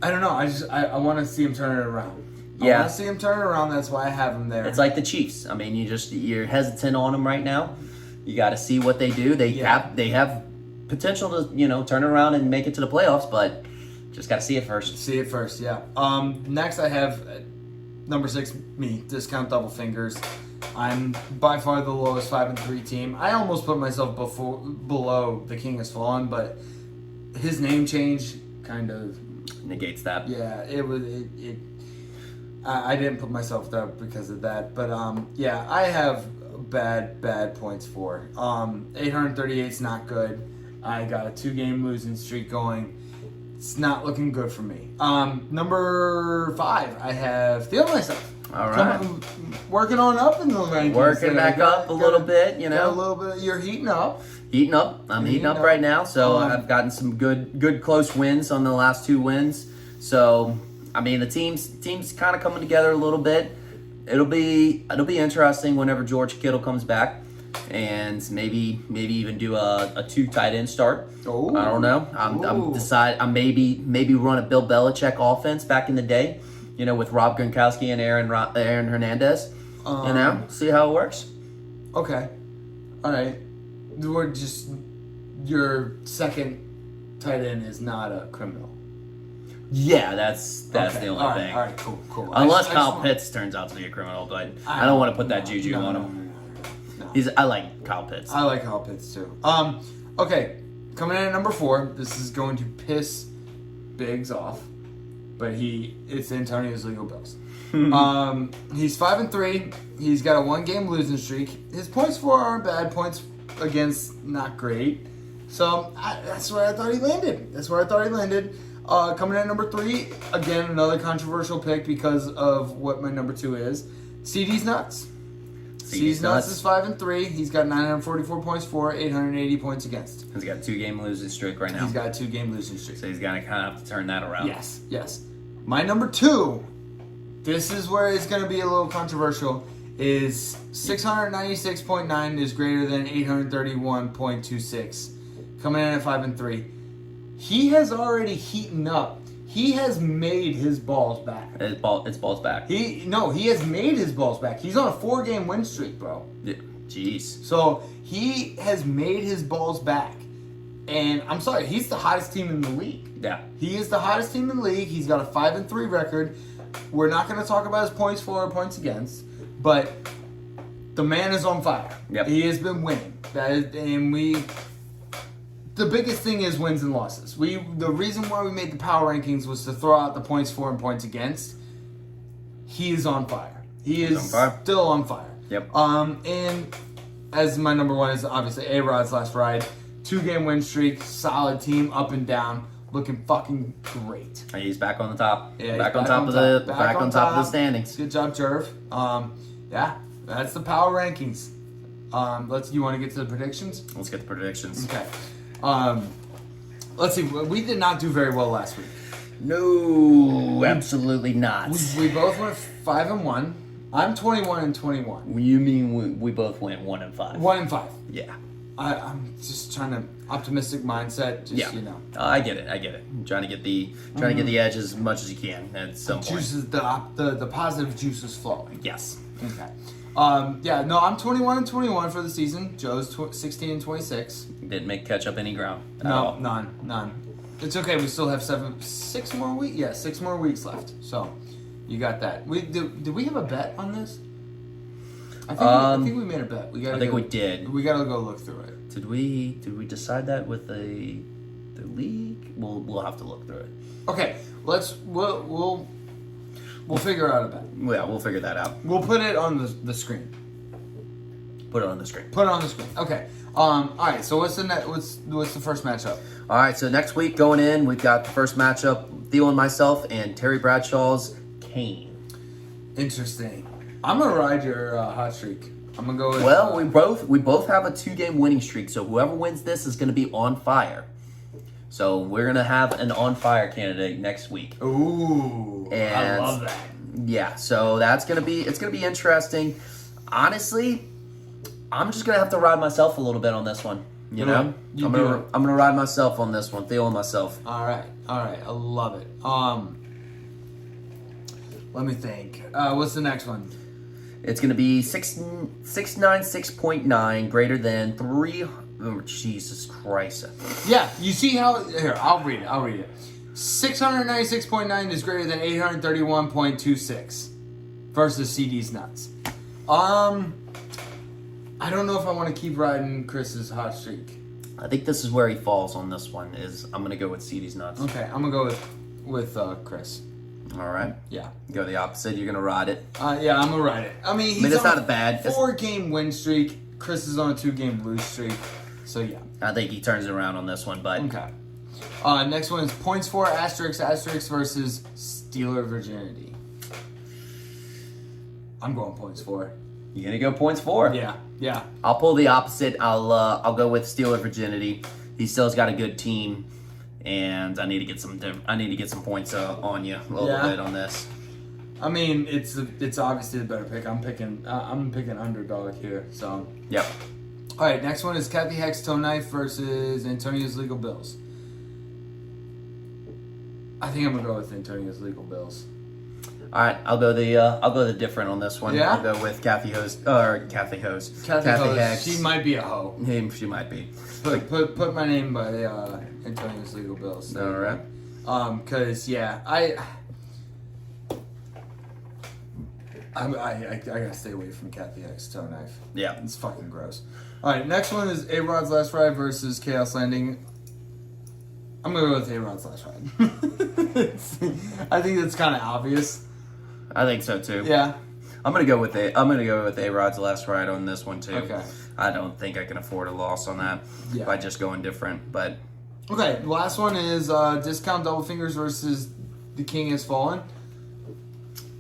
don't know. I want to see him turn it around. Yeah. I want to see him turn it around. That's why I have him there. It's like the Chiefs. I mean, you're hesitant on them right now. You got to see what they do. They have potential to turn it around and make it to the playoffs, but just got to see it first. See it first, yeah. Next I have number 6, me, Discount Double Fingers. I'm by far the lowest 5-3 team. I almost put myself below the King has fallen, but his name change kind of negates that. Yeah, I didn't put myself there because of that, but yeah, I have bad points for. 838 is not good. I got a 2-game losing streak going. It's not looking good for me. Number 5, I have Theo myself. All right. Working on up in the rankings. Working back up a little bit, Got a little bit. You're heating up. Heating up. I'm heating up right now. So I've gotten some good close wins on the last 2 wins. So I mean, the team's kind of coming together a little bit. It'll be interesting whenever George Kittle comes back, and maybe even do a 2 tight end start. Oh, I don't know. I'm maybe run a Bill Belichick offense back in the day, with Rob Gronkowski and Aaron Hernandez. See how it works. Okay, all right. We're just your second tight end is not a criminal. Yeah, that's the only thing. All right, cool. Unless Kyle Pitts turns out to be a criminal, but I don't want to put that juju on him. No. I like Kyle Pitts. I like Kyle Pitts too. Okay, coming in at number 4. This is going to piss Biggs off, but it's Antonio's legal bills. He's 5-3. He's got a 1-game losing streak. His points for aren't bad. Points against not great. So that's where I thought he landed. Coming in at number 3, again another controversial pick because of what my number 2 is. CD's nuts. CD's nuts is 5-3. He's got 944 points for, 880 points against. He's got a 2-game losing streak right now. He's got a 2-game losing streak. So he's gonna kind of have to turn that around. Yes. My number 2, this is where it's gonna be a little controversial, is 696.9 is greater than 831.26. Coming in at 5-3. He has already heated up. He has made his balls back. It's balls back. He has made his balls back. He's on a 4-game win streak, bro. Yeah. Jeez. So he has made his balls back. And I'm sorry, he's the hottest team in the league. Yeah. He is the hottest team in the league. He's got a 5-3 record. We're not going to talk about his points for or points against, but the man is on fire. Yep. He has been winning. The biggest thing is wins and losses. The reason why we made the power rankings was to throw out the points for and points against. He is on fire. He's still on fire. Yep. And as my number 1 is obviously A-Rod's last ride. 2-game win streak, solid team, up and down, looking fucking great. He's back on the top. Yeah, back on top of the standings. Good job, Jerv. Yeah, that's the power rankings. You want to get to the predictions? Let's get the predictions. Okay. Let's see. We did not do very well last week. No, absolutely not. We both went 5-1. I'm 21-21. You mean we both went 1-5? 1-5. Yeah. I'm just trying to optimistic mindset. I get it. I'm trying to get the edge as much as you can at some point. The positive juice is flowing. Yes. Okay. I'm 21-21 for the season. Joe's 16-26. Didn't make catch up any ground. No, none. It's okay. We still have 6 more weeks. Yeah, 6 more weeks left. So, you got that. Did we have a bet on this? I think we made a bet. I think we did. We gotta go look through it. Did we decide that with the league? We'll have to look through it. Okay, we'll figure out a bet. Yeah, we'll figure that out. We'll put it on the screen. Put it on the screen. Put it on the screen. Okay. All right. So what's the first matchup? All right. So next week going in, we've got the first matchup: Theo and myself and Terry Bradshaw's Kane. Interesting. I'm gonna ride your hot streak. I'm gonna go with. Well, we both have a 2-game winning streak, so whoever wins this is gonna be on fire. So we're gonna have an on fire candidate next week. Ooh, I love that. Yeah. So it's gonna be interesting. Honestly, I'm just gonna have to ride myself a little bit on this one. You know, I'm gonna ride myself on this one, Theo and myself. All right, I love it. Let me think. What's the next one? It's gonna be 696.9 greater than 3. Oh, Jesus Christ! Yeah, you see how? Here, I'll read it. 696.9 is greater than 831.26 versus CD's nuts. I don't know if I want to keep riding Chris's hot streak. I think this is where he falls on this one. I'm gonna go with CD's nuts. Okay, I'm gonna go with Chris. All right. Yeah. Go the opposite. You're gonna ride it. Yeah, I'm gonna ride it. I mean, he's it's on not a bad 4-game win streak. Chris is on a 2-game lose streak. So yeah. I think he turns it around on this one, but okay. Next one is points for asterisk versus Steeler virginity. I'm going points for. You're gonna go points for. Yeah. I'll pull the opposite. I'll go with Steeler virginity. He still's got a good team, and I need to get some points on you a little bit on this. I mean, it's obviously the better pick. I'm picking underdog here. So. Yep. All right. Next one is Kathy Heck's Toe Knife versus Antonio's Legal Bills. I think I'm gonna go with Antonio's Legal Bills. All right, I'll go the different on this one. Yeah? I'll go with Kathy Hose. Kathy Hex. She might be a hoe. She might be. Put my name by Antonio's Legal Bills. All right. Cause yeah, I gotta stay away from Kathy Heck's Toe Knife. Yeah, it's fucking gross. All right, next one is A-Rod's Last Ride versus Chaos Landing. I'm gonna go with A-Rod's Last Ride. I think that's kind of obvious. I think so too. Yeah. I'm gonna go with A-Rod's Last Ride on this one too. Okay. I don't think I can afford a loss on that by just going different. But okay, the last one is Discount Double Fingers versus The King Has Fallen.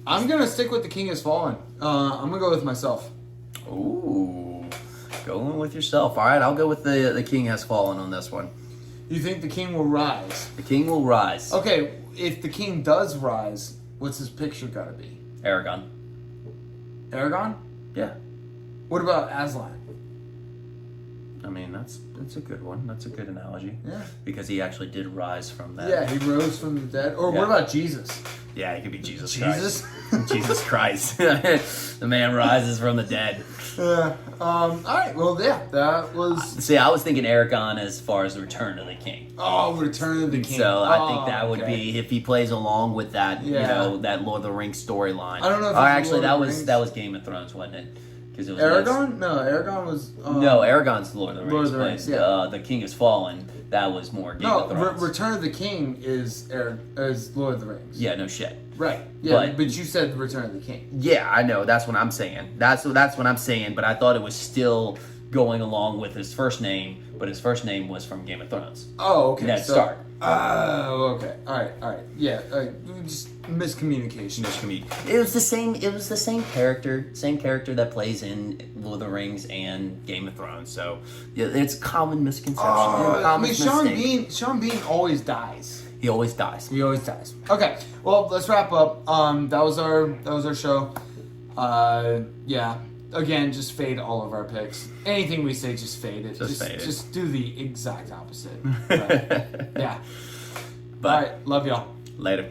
I'm gonna stick with The King Has Fallen. I'm gonna go with myself. Ooh, going with yourself. All right, I'll go with the King Has Fallen on this one. You think the king will rise? The king will rise. Okay, if the king does rise, what's his picture gotta be? Aragon. Aragon? Yeah. What about Aslan? I mean, that's a good one. That's a good analogy. Yeah. Because he actually did rise from that. Yeah, he rose from the dead. Or what about Jesus? Yeah, he could be Jesus Christ. Jesus Christ. The man rises from the dead. Yeah. All right. Well, yeah, that was. See, I was thinking Aragon as far as the Return of the King. Oh, Return of the King. So I think that would be if he plays along with that, that Lord of the Rings storyline. I don't know. If actually, that was Game of Thrones, wasn't it? Because it was Aragon. No, Aragon was. No, Aragon's Lord of the Rings. Lord of the Rings. Yeah. The King Has Fallen. That was more Game of Thrones. Return of the King is Lord of the Rings. Yeah. No shit. Right. Yeah, but you said Return of the King. Yeah, I know. That's what I'm saying. That's what I'm saying. But I thought it was still going along with his first name, but his first name was from Game of Thrones. Oh, okay. Ned Stark. Oh, okay. All right. Yeah, just miscommunication. It was the same character, that plays in Lord of the Rings and Game of Thrones. So yeah, it's a common misconception. Sean Bean always dies. He always dies. Okay, well, let's wrap up. That was our show. Yeah. Again, just fade all of our picks. Anything we say, just fade it. Just fade it. Just do the exact opposite. Yeah. All right. Love y'all. Later.